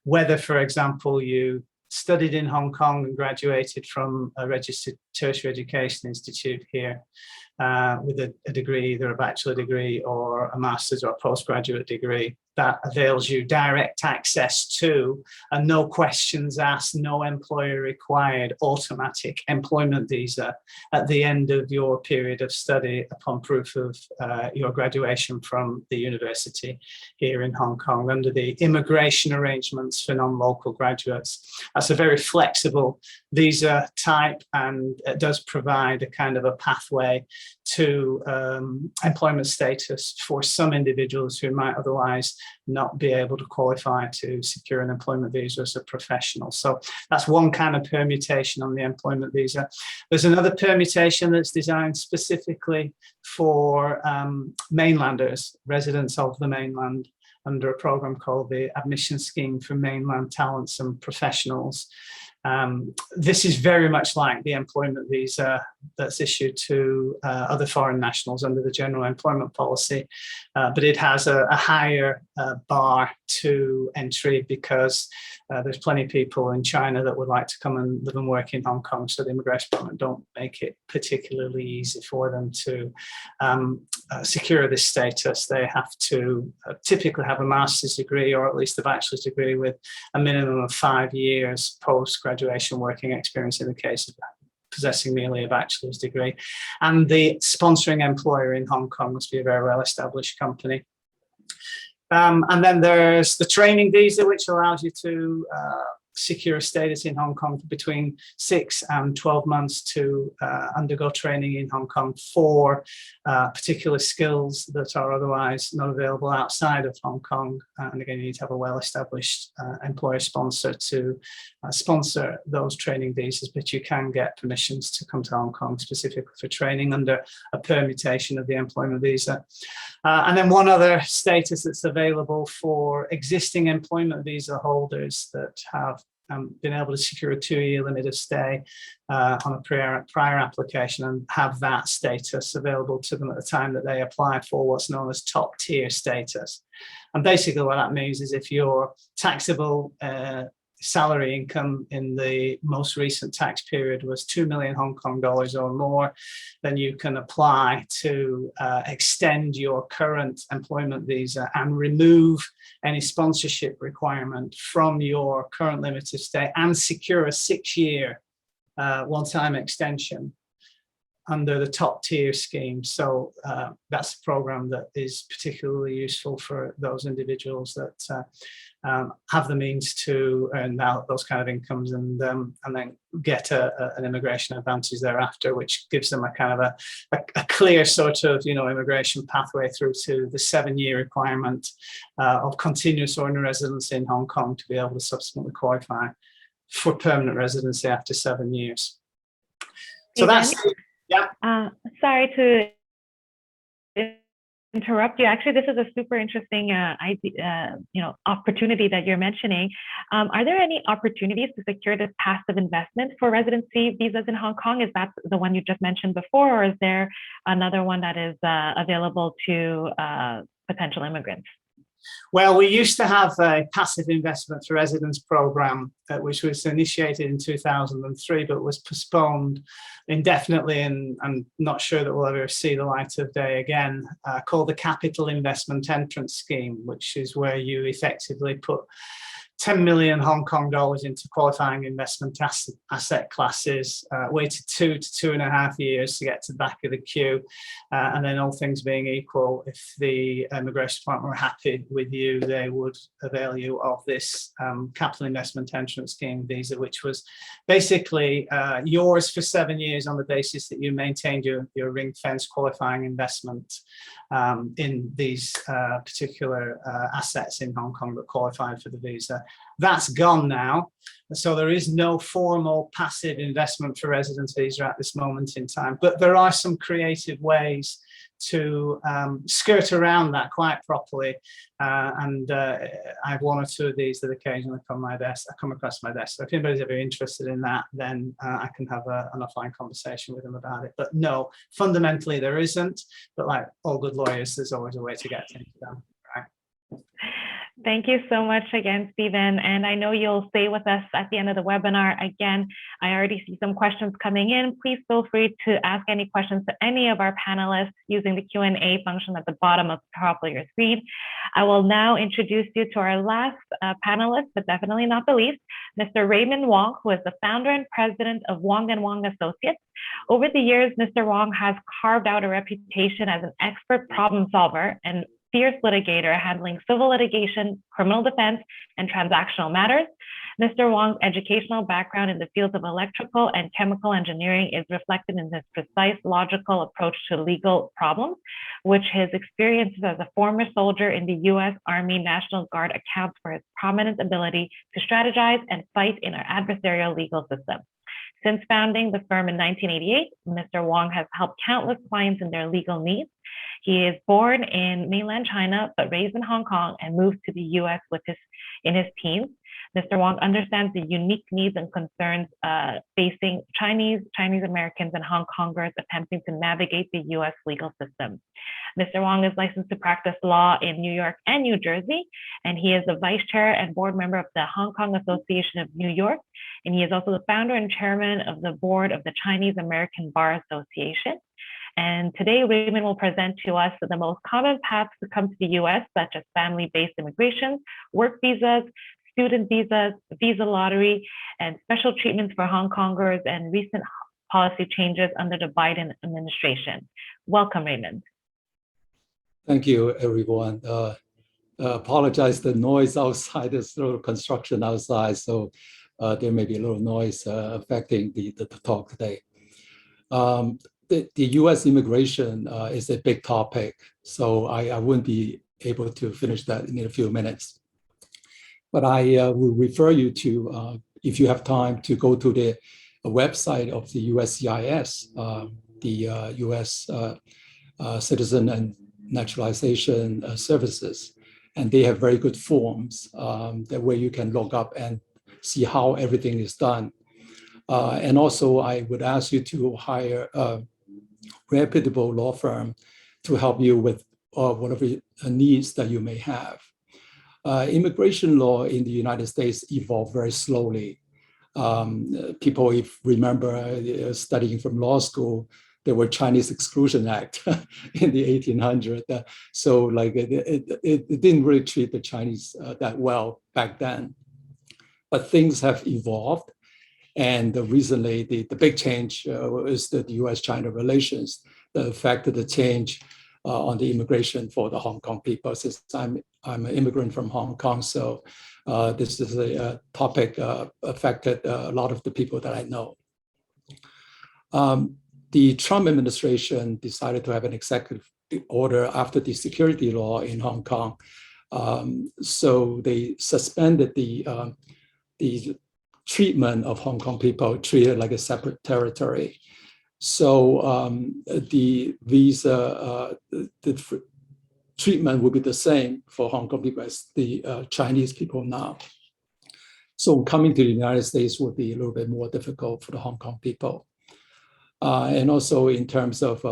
whether, for example, you studied in Hong Kong and graduated from a registered tertiary education institute here with a degree, either a bachelor degree or a master's or a postgraduate degree. That avails you direct access to a no questions asked, no employer required automatic employment visa at the end of your period of study upon proof of your graduation from the university here in Hong Kong under the immigration arrangements for non-local graduates. That's a very flexible visa type, and it does provide a kind of a pathway to employment status for some individuals who might otherwise not be able to qualify to secure an employment visa as a professional. So that's one kind of permutation on the employment visa. There's another permutation that's designed specifically for mainlanders, residents of the mainland, under a program called the Admission Scheme for Mainland Talents and Professionals. This is very much like the employment visa that's issued to other foreign nationals under the general employment policy, but it has a higher bar to entry because there's plenty of people in China that would like to come and live and work in Hong Kong, so the Immigration Department don't make it particularly easy for them to secure this status. They have to typically have a master's degree or at least a bachelor's degree with a minimum of 5 years post-graduation working experience in the case of possessing merely a bachelor's degree. And the sponsoring employer in Hong Kong must be a very well-established company. And then there's the training visa, which allows you to secure status in Hong Kong for between 6 and 12 months to undergo training in Hong Kong for particular skills that are otherwise not available outside of Hong Kong. And again, you need to have a well-established employer sponsor to sponsor those training visas, but you can get permissions to come to Hong Kong specifically for training under a permutation of the employment visa. And then one other status that's available for existing employment visa holders that have been able to secure a 2-year limit of stay on a prior application and have that status available to them at the time that they apply for what's known as top tier status. And basically what that means is if your taxable salary income in the most recent tax period was 2 million Hong Kong dollars or more, then you can apply to extend your current employment visa and remove any sponsorship requirement from your current limited stay and secure a 6-year one-time extension under the top tier scheme. So that's a program that is particularly useful for those individuals that have the means to earn out those kind of incomes and then get an immigration advantage thereafter, which gives them a kind of a clear sort of, immigration pathway through to the 7-year requirement of continuous ordinary residence in Hong Kong to be able to subsequently qualify for permanent residency after 7 years. So that's, yeah. Sorry to interrupt you. Actually, this is a super interesting opportunity that you're mentioning. Are there any opportunities to secure this passive investment for residency visas in Hong Kong? Is that the one you just mentioned before, or is there another one that is available to potential immigrants? Well, we used to have a passive investment for residence program, which was initiated in 2003, but was postponed indefinitely, and I'm not sure that we'll ever see the light of day again, called the Capital Investment Entrance Scheme, which is where you effectively put 10 million Hong Kong dollars into qualifying investment asset classes, waited 2 to 2.5 years to get to the back of the queue. And then all things being equal, if the immigration department were happy with you, they would avail you of this capital investment entrance scheme visa, which was basically yours for 7 years on the basis that you maintained your ring-fence qualifying investment in these particular assets in Hong Kong that qualified for the visa. That's gone now. So there is no formal passive investment for residence visa at this moment in time, but there are some creative ways to skirt around that quite properly. And I have 1 or 2 of these that occasionally come across my desk. So if anybody's ever interested in that, then I can have an offline conversation with them about it. But no, fundamentally there isn't, but like all good lawyers, there's always a way to get things done. Right? Thank you so much again, Stephen. And I know you'll stay with us at the end of the webinar. Again, I already see some questions coming in. Please feel free to ask any questions to any of our panelists using the Q&A function at the bottom of the top of your screen. I will now introduce you to our last panelist, but definitely not the least, Mr. Raymond Wong, who is the founder and president of Wong & Wong Associates. Over the years, Mr. Wong has carved out a reputation as an expert problem solver and fierce litigator handling civil litigation, criminal defense, and transactional matters. Mr. Wong's educational background in the fields of electrical and chemical engineering is reflected in his precise, logical approach to legal problems, which his experiences as a former soldier in the U.S. Army National Guard accounts for his prominent ability to strategize and fight in our adversarial legal system. Since founding the firm in 1988, Mr. Wong has helped countless clients in their legal needs. He is born in mainland China, but raised in Hong Kong and moved to the US in his teens. Mr. Wong understands the unique needs and concerns facing Chinese Americans, and Hong Kongers attempting to navigate the US legal system. Mr. Wong is licensed to practice law in New York and New Jersey, and he is the vice chair and board member of the Hong Kong Association of New York, and he is also the founder and chairman of the board of the Chinese American Bar Association. And today, Raymond will present to us the most common paths to come to the US, such as family-based immigration, work visas, student visas, visa lottery, and special treatments for Hong Kongers and recent policy changes under the Biden administration. Welcome, Raymond. Thank you, everyone. Apologize the noise outside, there's a little construction outside, so there may be a little noise affecting the talk today. The US immigration is a big topic, so I wouldn't be able to finish that in a few minutes. But I will refer you to, if you have time, to go to the website of the USCIS, the US Citizen and Naturalization Services. And they have very good forms that where you can look up and see how everything is done. And also, I would ask you to hire a reputable law firm to help you with whatever needs that you may have. Immigration law in the United States evolved very slowly. People, if remember studying from law school, there were Chinese Exclusion Act in the 1800s. So like it didn't really treat the Chinese that well back then. But things have evolved. And recently, the big change is the US-China relations, the effect of the change on the immigration for the Hong Kong people. Since I'm an immigrant from Hong Kong, so this is a topic affected a lot of the people that I know. The Trump administration decided to have an executive order after the security law in Hong Kong. So they suspended the treatment of Hong Kong people, treated like a separate territory. So the visa, the treatment will be the same for Hong Kong people as the Chinese people now. So coming to the United States would be a little bit more difficult for the Hong Kong people. And also in terms of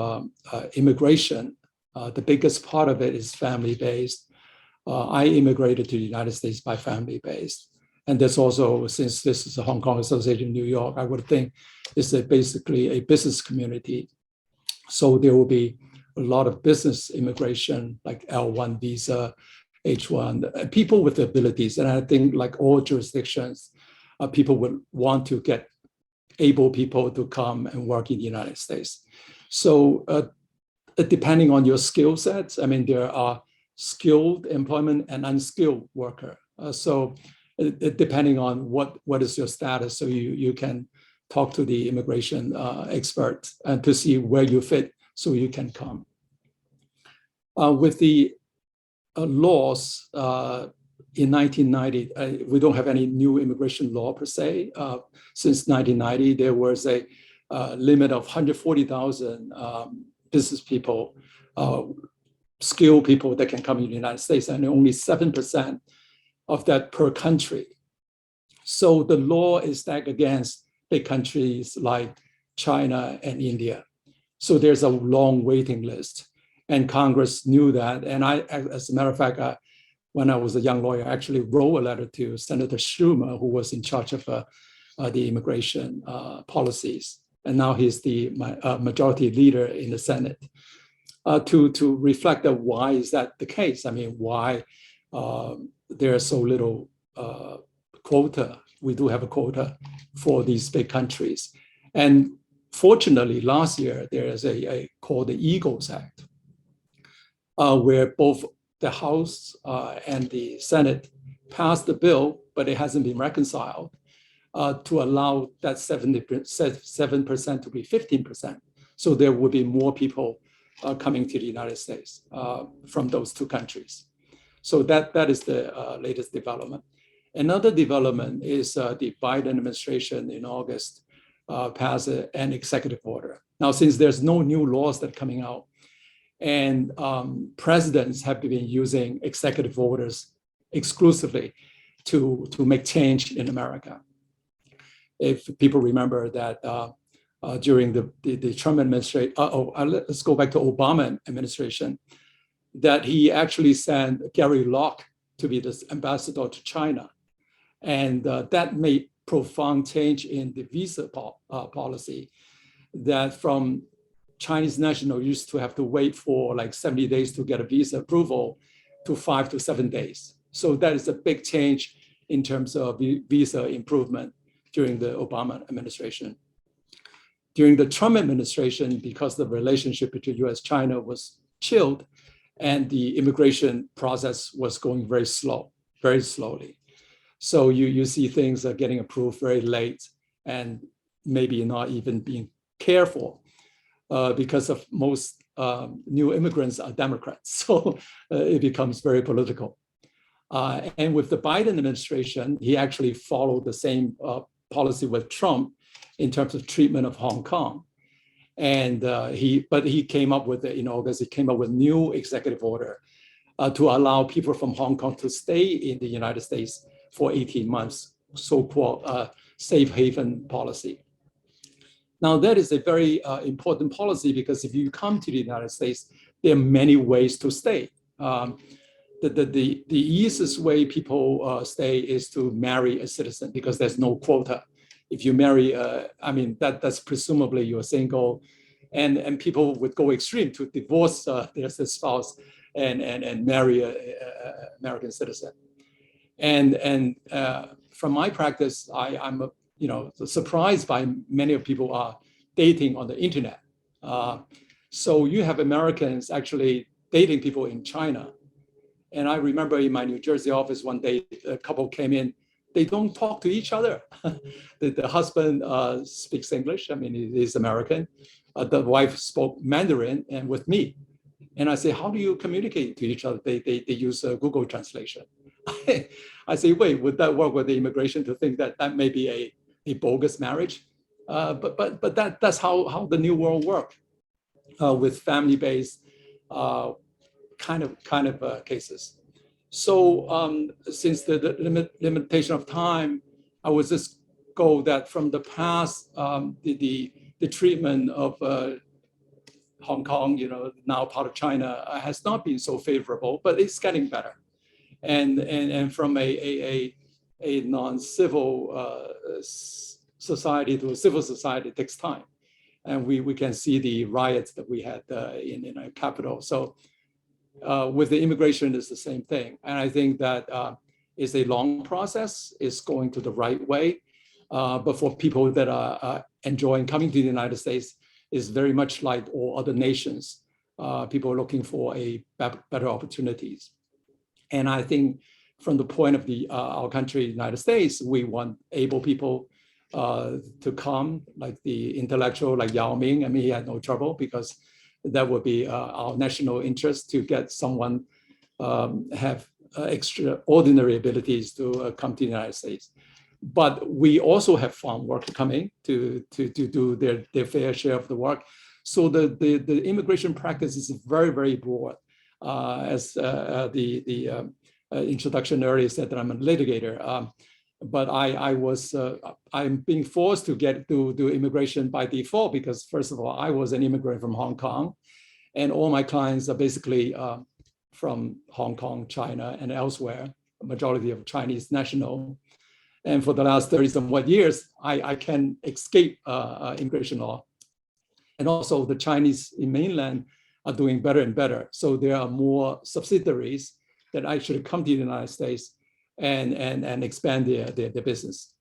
immigration, the biggest part of it is family-based. I immigrated to the United States by family-based. And that's also, since this is a Hong Kong Association in New York, I would think it's basically a business community. So there will be a lot of business immigration, like L1 visa, H1, people with abilities. And I think like all jurisdictions, people would want to get able people to come and work in the United States. So depending on your skill sets, I mean, there are skilled employment and unskilled worker. So depending on what is your status, so you can talk to the immigration expert and to see where you fit so you can come. With the laws in 1990, we don't have any new immigration law per se. Since 1990, there was a limit of 140,000 business people, skilled people that can come in the United States, and only 7% of that per country. So the law is stacked against big countries like China and India. So there's a long waiting list. And Congress knew that. And I, as a matter of fact, when I was a young lawyer, I actually wrote a letter to Senator Schumer, who was in charge of the immigration policies. And now he's the majority leader in the Senate, to reflect that why is that the case? I mean, why there are so little quota. We do have a quota for these big countries. And fortunately, last year, there is a called the EAGLES Act, where both the House and the Senate passed the bill, but it hasn't been reconciled, to allow that 7% to be 15%. So there will be more people coming to the United States from those two countries. So that is the latest development. Another development is the Biden administration in August passed an executive order. Now, since there's no new laws that are coming out, and presidents have been using executive orders exclusively to make change in America. If people remember that during the Trump administration, let's go back to Obama administration, that he actually sent Gary Locke to be the ambassador to China. And that made profound change in the visa policy, that from Chinese national used to have to wait for like 70 days to get a visa approval to 5 to 7 days. So that is a big change in terms of visa improvement during the Obama administration. During the Trump administration, because the relationship between US-China was chilled and the immigration process was going very slowly. So you see things are getting approved very late and maybe not even being cared for because of most new immigrants are Democrats. So it becomes very political. And with the Biden administration, he actually followed the same policy with Trump in terms of treatment of Hong Kong. And he came up with, in August, he came up with new executive order to allow people from Hong Kong to stay in the United States for 18 months, so-called safe haven policy. Now, that is a very important policy because if you come to the United States, there are many ways to stay. The easiest way people stay is to marry a citizen because there's no quota. If you marry, that's presumably you're single, and people would go extreme to divorce their spouse and marry an American citizen. And from my practice, I'm surprised by many of people are dating on the internet. So you have Americans actually dating people in China. And I remember in my New Jersey office one day, a couple came in, they don't talk to each other. The husband speaks English, he's American. The wife spoke Mandarin and with me. And I say, how do you communicate to each other? They use Google translation. I say, wait, would that work with the immigration to think that that may be a bogus marriage? But that's how the new world works with family-based kind of cases. So since the limitation of time, I would just go that from the past, the treatment of Hong Kong, now part of China, has not been so favorable, but it's getting better. And from a non-civil society to a civil society takes time. And we can see the riots that we had in our capital. So with the immigration, it's the same thing. And I think that is a long process, it's going to the right way. But for people that are enjoying coming to the United States, is very much like all other nations. People are looking for better opportunities. And I think from the point of our country, United States, we want able people to come, like the intellectual, like Yao Ming. He had no trouble because that would be our national interest to get someone have extraordinary abilities to come to the United States. But we also have foreign workers coming to do their fair share of the work. So the immigration practice is very, very broad. As the introduction earlier said that I'm a litigator, but I'm being forced to do immigration by default because first of all, I was an immigrant from Hong Kong, and all my clients are basically from Hong Kong, China, and elsewhere, a majority of Chinese national. And for the last 30-some years, I can escape immigration law. And also the Chinese in mainland are doing better and better. So there are more subsidiaries that actually come to the United States and expand their business.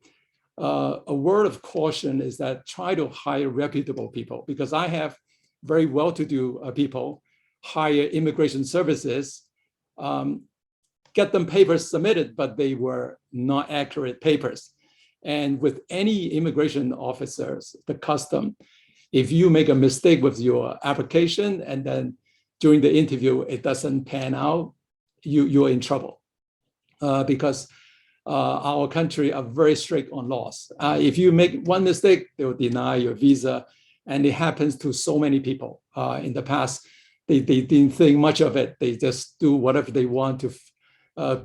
A word of caution is that try to hire reputable people, because I have very well-to-do people hire immigration services, get them papers submitted, but they were not accurate papers. And with any immigration officers, the custom, if you make a mistake with your application and then during the interview, it doesn't pan out, you're in trouble because our country are very strict on laws. If you make one mistake, they will deny your visa. And it happens to so many people. In the past, they didn't think much of it. They just do whatever they want to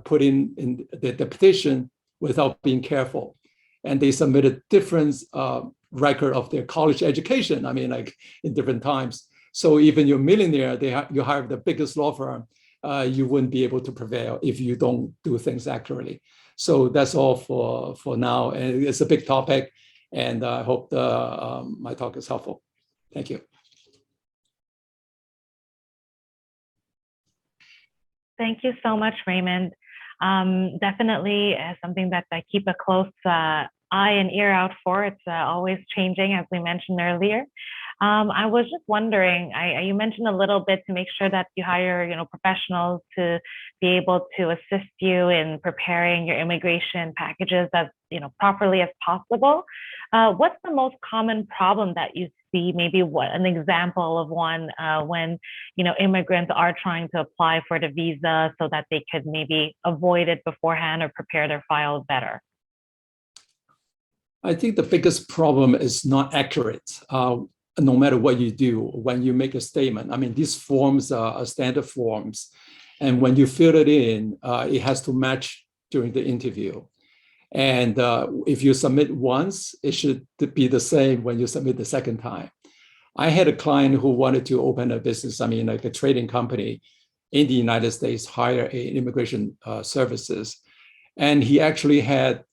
put in the petition without being careful. And they submitted different record of their college education, like in different times. So even you're a millionaire, you hire the biggest law firm, you wouldn't be able to prevail if you don't do things accurately. So that's all for now. And it's a big topic, and I hope my talk is helpful. Thank you. Thank you so much, Raymond. Definitely something that I keep a close eye and ear out for. It's always changing, as we mentioned earlier. I was just wondering, you mentioned a little bit to make sure that you hire, professionals to be able to assist you in preparing your immigration packages as, properly as possible. What's the most common problem that you see? Maybe an example of one when, immigrants are trying to apply for the visa so that they could maybe avoid it beforehand or prepare their files better? I think the biggest problem is not accurate. No matter what you do, when you make a statement, I mean, these forms are standard forms. And when you fill it in, it has to match during the interview. And if you submit once, it should be the same when you submit the second time. I had a client who wanted to open a business, like a trading company in the United States, hire immigration services. And he actually had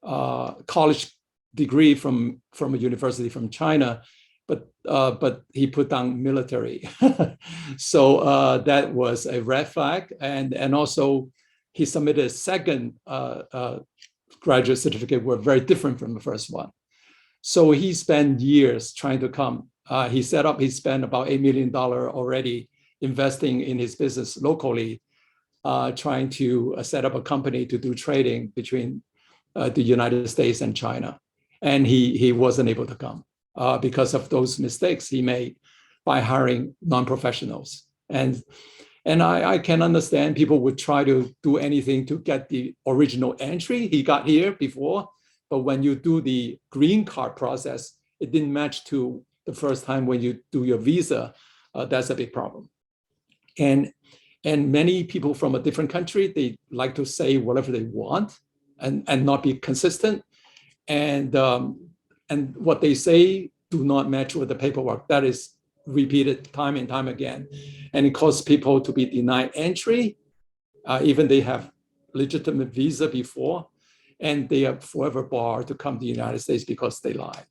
a college degree from a university from China, but he put down military. So that was a red flag. And also he submitted a second graduate certificate were very different from the first one. So he spent years trying to come. He spent about $8 million already investing in his business locally, trying to set up a company to do trading between the United States and China. And he wasn't able to come because of those mistakes he made by hiring non-professionals. And I can understand people would try to do anything to get the original entry he got here before, but when you do the green card process, it didn't match to the first time when you do your visa. That's a big problem. And many people from a different country, they like to say whatever they want and not be consistent. And what they say do not match with the paperwork. That is repeated time and time again. And it causes people to be denied entry, even they have legitimate visa before, and they are forever barred to come to the United States because they lied.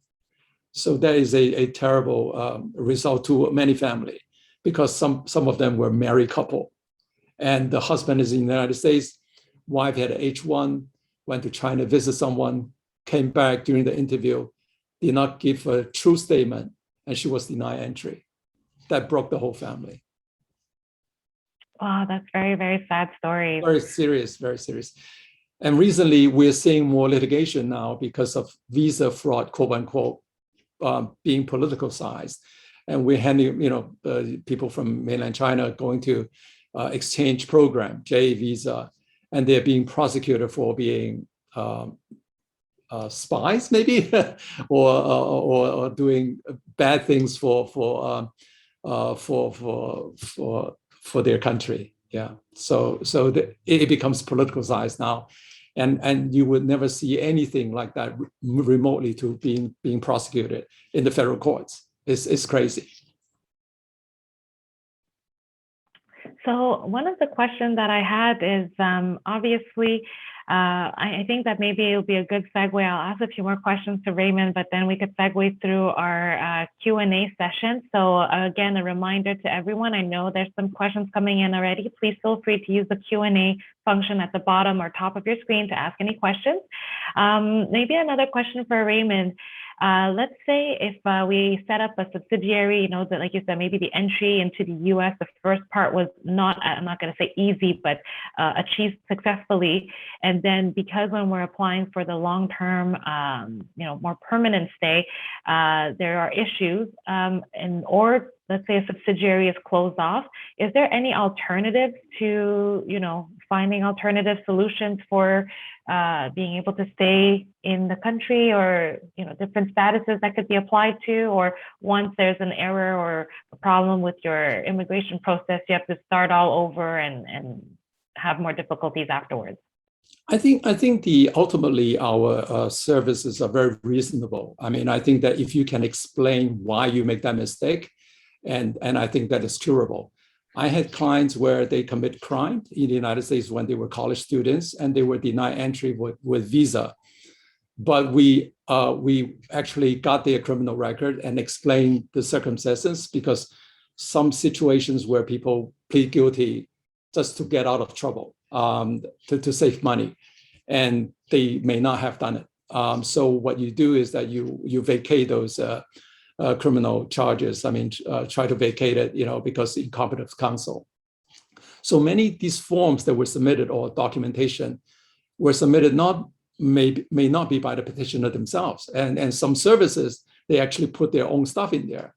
So that is a terrible result to many families, because some of them were married couple, and the husband is in the United States, wife had an H1, went to China, visit someone, came back during the interview, did not give a true statement, and she was denied entry. That broke the whole family. Wow, that's very, very sad story. Very serious, very serious. And recently, we're seeing more litigation now because of visa fraud, quote unquote, being politicized. And we're handing, people from mainland China going to exchange program, J visa, and they're being prosecuted for being spies, maybe, or doing bad things for their country. Yeah. So it becomes politicized now, and you would never see anything like that remotely to being prosecuted in the federal courts. It's crazy. So one of the questions that I had is, obviously, I think that maybe it'll be a good segue. I'll ask a few more questions to Raymond, but then we could segue through our Q&A session. So again, a reminder to everyone, I know there's some questions coming in already. Please feel free to use the Q&A function at the bottom or top of your screen to ask any questions. Maybe another question for Raymond. Let's say if we set up a subsidiary, that, like you said, maybe the entry into the US, the first part was not, I'm not going to say easy, but achieved successfully. And then because when we're applying for the long-term, more permanent stay, there are issues, or let's say a subsidiary is closed off. Is there any alternatives to, finding alternative solutions for being able to stay in the country, or, different statuses that could be applied to, or once there's an error or a problem with your immigration process, you have to start all over and have more difficulties afterwards? I think ultimately our services are very reasonable. I mean, I think that if you can explain why you make that mistake, and I think that is curable. I had clients where they commit crime in the United States when they were college students, and they were denied entry with visa. But we actually got their criminal record and explained the circumstances, because some situations where people plead guilty just to get out of trouble, to save money, and they may not have done it. So what you do is that you vacate those criminal charges. I mean, try to vacate it, because incompetent counsel. So many of these forms that were submitted or documentation were submitted may not be by the petitioner themselves. And some services, they actually put their own stuff in there.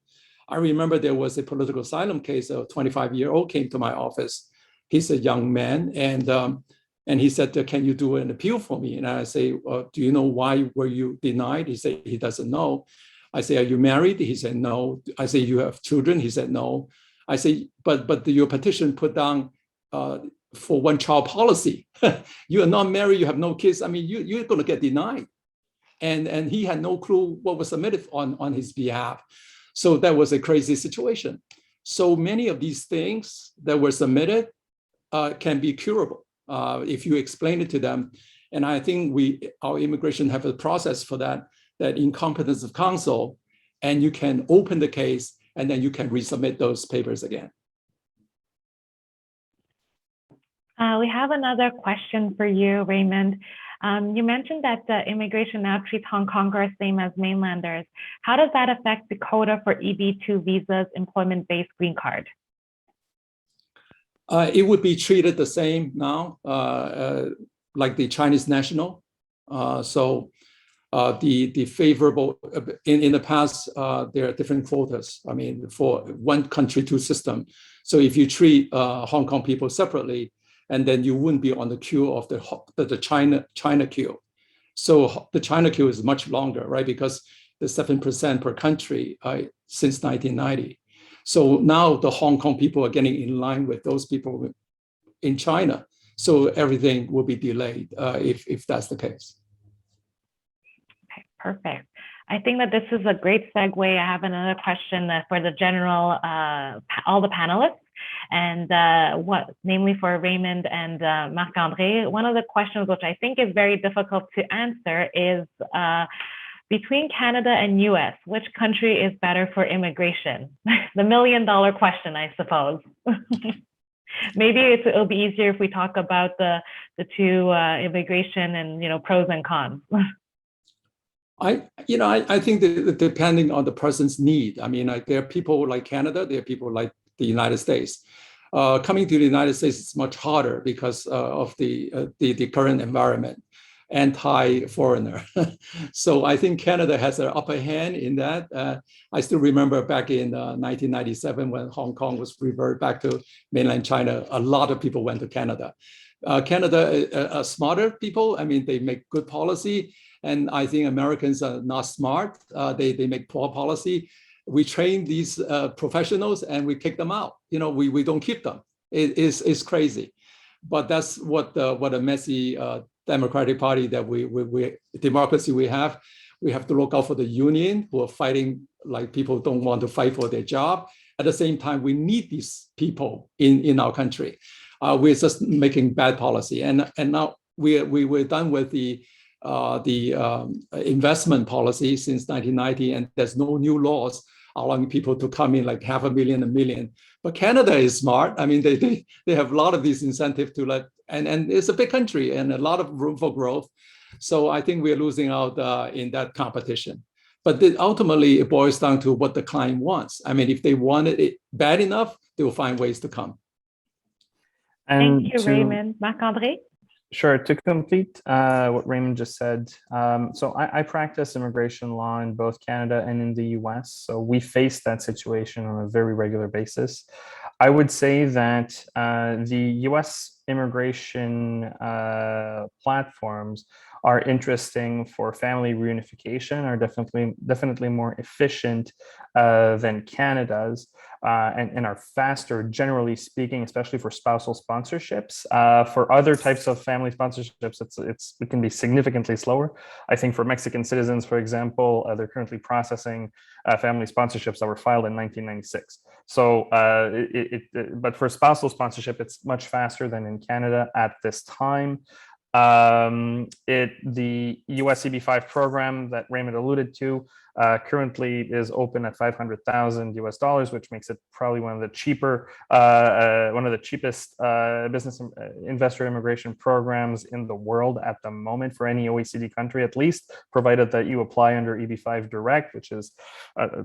I remember there was a political asylum case. A 25-year-old came to my office. He's a young man, and he said, "Can you do an appeal for me?" And I say, "Do you know why were you denied?" He said he doesn't know. I say, "Are you married?" He said, "No." I say, "You have children?" He said, "No." I say, but your petition put down for one-child policy. You are not married, you have no kids. I mean, you're going to get denied. And he had no clue what was submitted on his behalf. So that was a crazy situation. So many of these things that were submitted can be curable if you explain it to them. And I think our immigration have a process for that incompetence of counsel, and you can open the case and then you can resubmit those papers again. We have another question for you, Raymond. You mentioned that immigration now treats Hong Kongers same as mainlanders. How does that affect the quota for EB2 visas, employment-based green card? It would be treated the same now, like the Chinese national. The favorable, in the past, there are different quotas. I mean, for one country, two system. So if you treat Hong Kong people separately, and then you wouldn't be on the queue of the China queue. So the China queue is much longer, right? Because the 7% per country since 1990. So now the Hong Kong people are getting in line with those people in China. So everything will be delayed if that's the case. Okay, perfect. I think that this is a great segue. I have another question for the general, all the panelists. And namely for Raymond and Marc-André, one of the questions which I think is very difficult to answer is between Canada and US, which country is better for immigration? The million-dollar question, I suppose. Maybe it'll be easier if we talk about the two immigration and pros and cons. I think that depending on the person's need. I mean, there are people like Canada, there are people like the United States. Coming to the United States is much harder because of the current environment, anti-foreigner. So I think Canada has an upper hand in that. I still remember back in 1997 when Hong Kong was reverted back to mainland China, a lot of people went to Canada. Canada are smarter people. I mean, they make good policy. And I think Americans are not smart. They make poor policy. We train these professionals and we kick them out. We don't keep them. It's crazy. But that's what a messy Democratic Party that democracy we have. We have to look out for the union who are fighting like people don't want to fight for their job. At the same time, we need these people in our country. We're just making bad policy. And now we're done with the investment policy since 1990, and there's no new laws allowing people to come in like 500,000, 1 million. But Canada is smart. I mean, they have a lot of these incentives to and it's a big country and a lot of room for growth. So I think we're losing out in that competition. But ultimately, it boils down to what the client wants. I mean, if they wanted it bad enough, they will find ways to come. And thank you, Raymond. Marc-André? Sure. To complete what Raymond just said, so I practice immigration law in both Canada and in the US. So we face that situation on a very regular basis. I would say that the US immigration platforms are interesting for family reunification, are definitely more efficient than Canada's, and are faster, generally speaking, especially for spousal sponsorships. For other types of family sponsorships, it can be significantly slower. I think for Mexican citizens, for example, they're currently processing family sponsorships that were filed in 1996. So, but for spousal sponsorship, it's much faster than in Canada at this time. The US EB-5 program that Raymond alluded to currently is open at $500,000 US, which makes it probably one of the cheapest business investor immigration programs in the world at the moment for any OECD country, at least, provided that you apply under EB-5 direct, which is,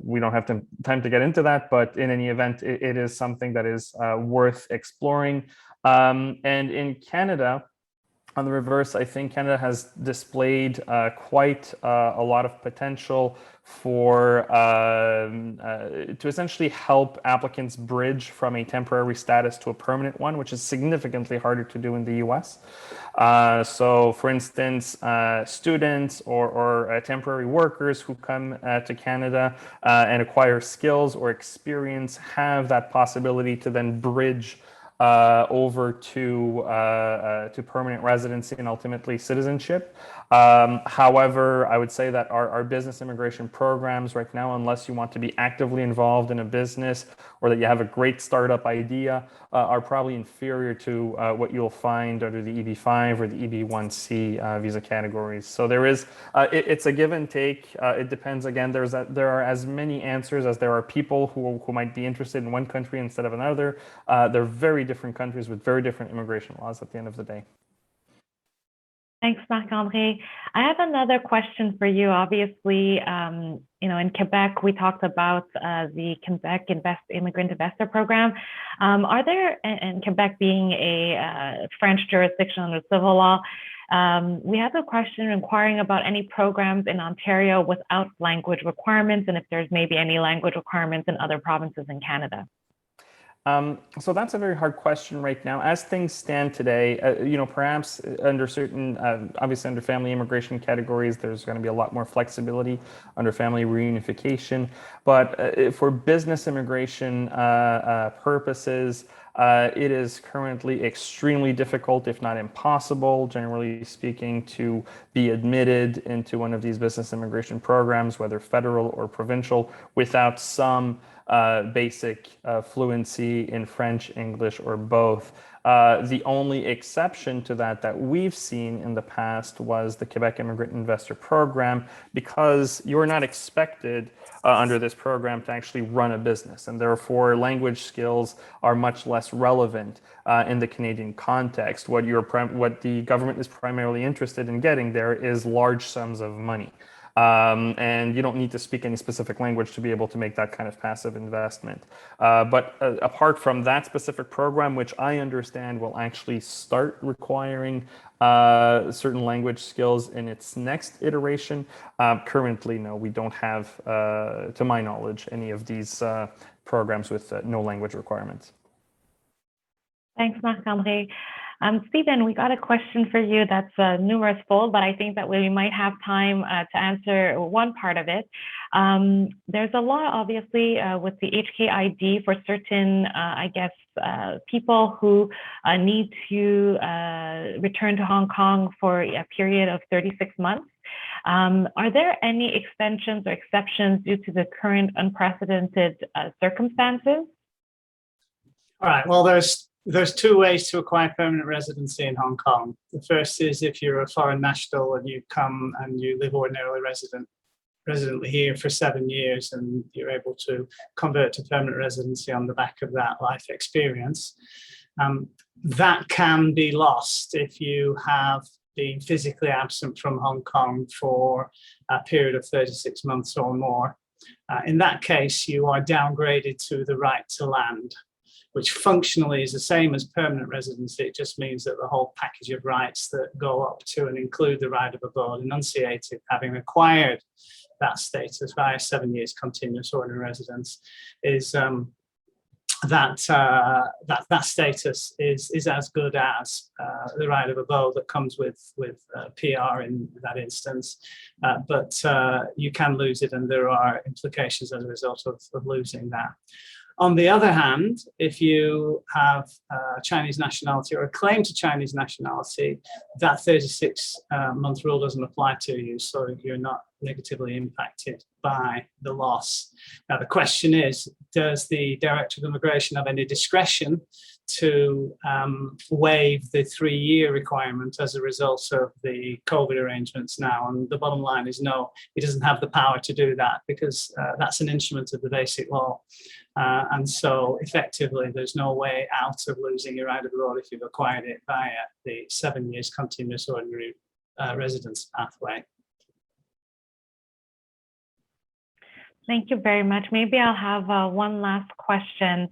we don't have time to get into that, but in any event, it is something that is worth exploring. And in Canada, on the reverse, I think Canada has displayed quite a lot of potential for to essentially help applicants bridge from a temporary status to a permanent one, which is significantly harder to do in the US. So, for instance, students or temporary workers who come to Canada and acquire skills or experience have that possibility to then bridge over to permanent residency and ultimately citizenship. However, I would say that our business immigration programs right now, unless you want to be actively involved in a business or that you have a great startup idea, are probably inferior to what you'll find under the EB-5 or the EB-1C visa categories. So there is, it's a give and take. It depends. Again, there are as many answers as there are people who might be interested in one country instead of another. They're very different countries with very different immigration laws at the end of the day. Thanks, Marc-André. I have another question for you. Obviously, in Quebec, we talked about the Quebec Immigrant Investor Program. Are there, and Quebec being a French jurisdiction under civil law, we have a question inquiring about any programs in Ontario without language requirements, and if there's maybe any language requirements in other provinces in Canada. So that's a very hard question right now. As things stand today, perhaps under certain, obviously under family immigration categories, there's going to be a lot more flexibility under family reunification. But for business immigration purposes, it is currently extremely difficult, if not impossible, generally speaking, to be admitted into one of these business immigration programs, whether federal or provincial, without some basic fluency in French, English, or both. The only exception to that we've seen in the past was the Quebec Immigrant Investor Program, because you're not expected under this program to actually run a business, and therefore language skills are much less relevant in the Canadian context. What the government is primarily interested in getting there is large sums of money. And you don't need to speak any specific language to be able to make that kind of passive investment. But apart from that specific program, which I understand will actually start requiring certain language skills in its next iteration, currently, no, we don't have, to my knowledge, any of these programs with no language requirements. Thanks, Marc-André. Stephen, we got a question for you that's numerous fold, but I think that we might have time to answer one part of it. There's a law, obviously, with the HKID for certain, people who need to return to Hong Kong for a period of 36 months. Are there any extensions or exceptions due to the current unprecedented circumstances? All right, well, there's two ways to acquire permanent residency in Hong Kong. The first is if you're a foreign national and you come and you live ordinarily residently here for 7 years, and you're able to convert to permanent residency on the back of that life experience. That can be lost if you have been physically absent from Hong Kong for a period of 36 months or more. In that case, you are downgraded to the right to land, which functionally is the same as permanent residency. It just means that the whole package of rights that go up to and include the right of abode enunciated, having acquired that status via 7 years continuous ordinary residence, is that status is as good as the right of abode that comes with PR in that instance, but you can lose it, and there are implications as a result of losing that. On the other hand, if you have Chinese nationality or a claim to Chinese nationality, that 36-month rule doesn't apply to you, so you're not negatively impacted by the loss. Now, the question is, does the Director of Immigration have any discretion to waive the 3-year requirement as a result of the COVID arrangements now? And the bottom line is no, he doesn't have the power to do that, because that's an instrument of the basic law. And so effectively, there's no way out of losing your right of road if you've acquired it via the 7 years continuous ordinary residence pathway. Thank you very much. Maybe I'll have one last question.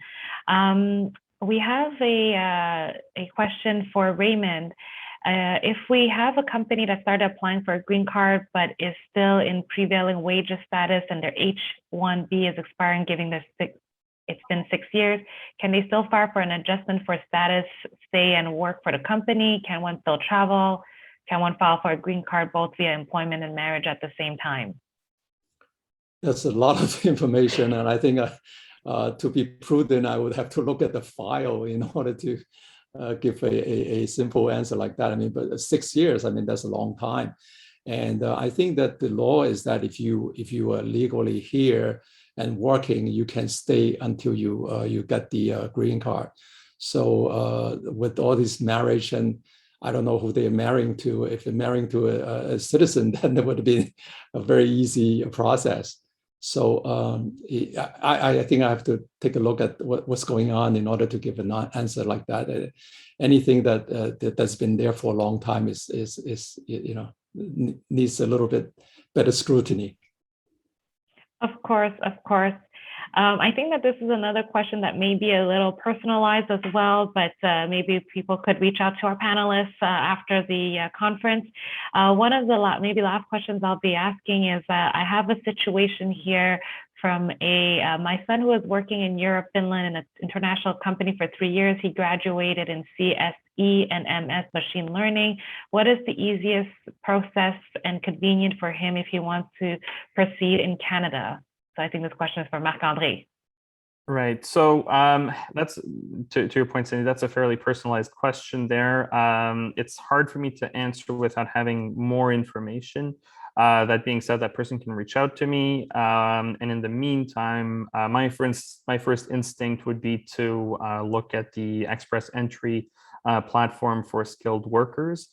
We have a question for Raymond. If we have a company that started applying for a green card but is still in prevailing wages status and their H-1B is expiring, it's been 6 years, can they still file for an adjustment for status, stay and work for the company? Can one still travel? Can one file for a green card both via employment and marriage at the same time? That's a lot of information, and I think to be prudent, I would have to look at the file in order to give a simple answer like that. I mean, but 6 years, I mean, that's a long time. And I think that the law is that if you are legally here and working, you can stay until you get the green card. So with all this marriage, and I don't know who they're marrying to. If they're marrying to a citizen, then it would be a very easy process. So I think I have to take a look at what's going on in order to give an answer like that. Anything that's been there for a long time is needs a little bit better scrutiny. Of course, of course. I think that this is another question that may be a little personalized as well, but maybe people could reach out to our panelists after the conference. One of the last questions I'll be asking is, I have a situation here from my son who was working in Europe, Finland, in an international company for 3 years. He graduated in CSE and MS machine learning. What is the easiest process and convenient for him if he wants to proceed in Canada? So I think this question is for Marc-André. Right. So that's to your point, Cindy, that's a fairly personalized question there. It's hard for me to answer without having more information. That being said, that person can reach out to me. And in the meantime, my first instinct would be to look at the Express Entry platform for skilled workers,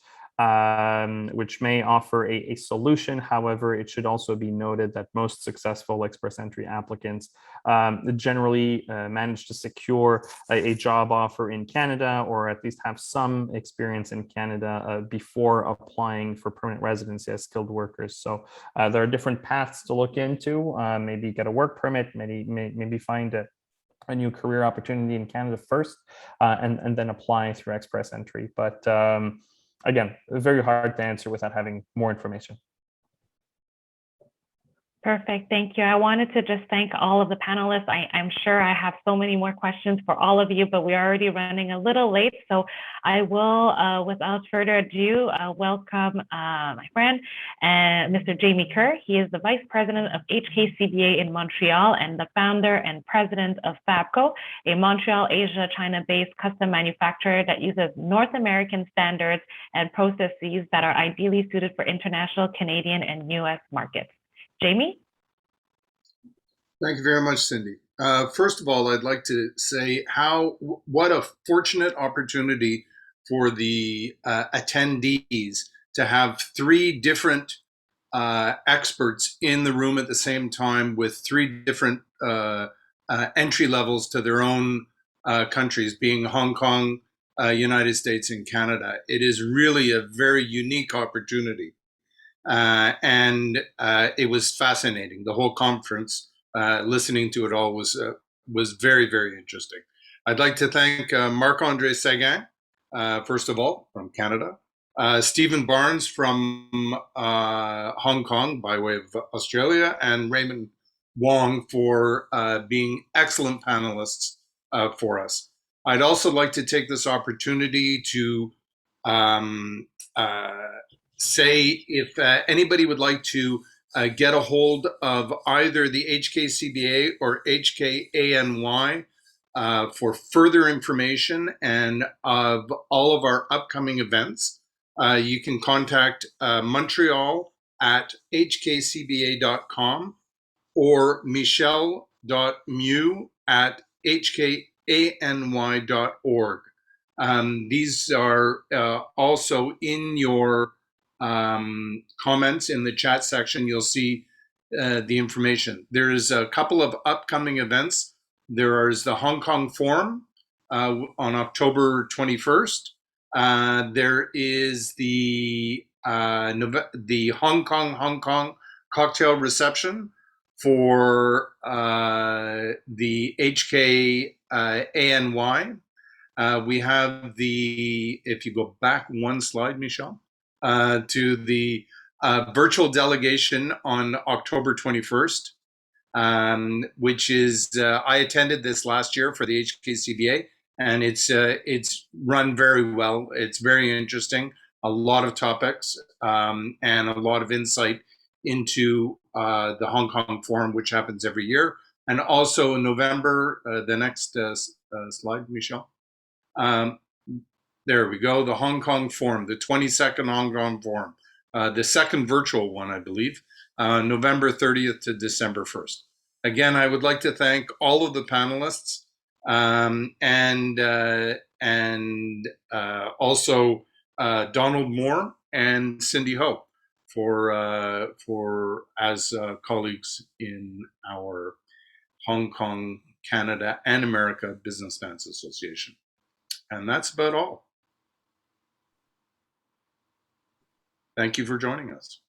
which may offer a solution. However, it should also be noted that most successful Express Entry applicants generally manage to secure a job offer in Canada, or at least have some experience in Canada before applying for permanent residency as skilled workers. So there are different paths to look into. Maybe get a work permit, maybe find a new career opportunity in Canada first, and then apply through Express Entry. But again, very hard to answer without having more information. Perfect. Thank you. I wanted to just thank all of the panelists. I'm sure I have so many more questions for all of you, but we're already running a little late. So I will, without further ado, welcome my friend, Mr. Jamie Kerr. He is the Vice President of HKCBA in Montreal and the founder and president of Fabco, a Montreal, Asia, China-based custom manufacturer that uses North American standards and processes that are ideally suited for international, Canadian, and US markets. Jamie? Thank you very much, Cindy. First of all, I'd like to say what a fortunate opportunity for the attendees to have 3 different experts in the room at the same time, with 3 different entry levels to their own countries, being Hong Kong, United States, and Canada. It is really a very unique opportunity. And it was fascinating. The whole conference, listening to it all was very, very interesting. I'd like to thank Marc-André Séguin, first of all, from Canada, Stephen Barnes from Hong Kong by way of Australia, and Raymond Wong for being excellent panelists for us. I'd also like to take this opportunity to say if anybody would like to get a hold of either the HKCBA or HKANY for further information and of all of our upcoming events, you can contact Montreal at hkcba.com or michelle.mew at hkany.org. These are also in your comments in the chat section. You'll see the information. There's a couple of upcoming events. There is the Hong Kong Forum on October 21st. There is the Hong Kong cocktail reception for the HKANY. We have if you go back one slide, Michelle, to the virtual delegation on October 21st, which is, I attended this last year for the HKCBA, and it's run very well. It's very interesting, a lot of topics, and a lot of insight into the Hong Kong Forum, which happens every year. And also in November, the next slide, Michelle. There we go, the Hong Kong Forum, the 22nd Hong Kong Forum, the second virtual one, I believe, November 30th to December 1st. Again, I would like to thank all of the panelists, and also Donald Moore and Cindy Ho for as colleagues in our Hong Kong, Canada, and America Businessmen's Association. And that's about all. Thank you for joining us.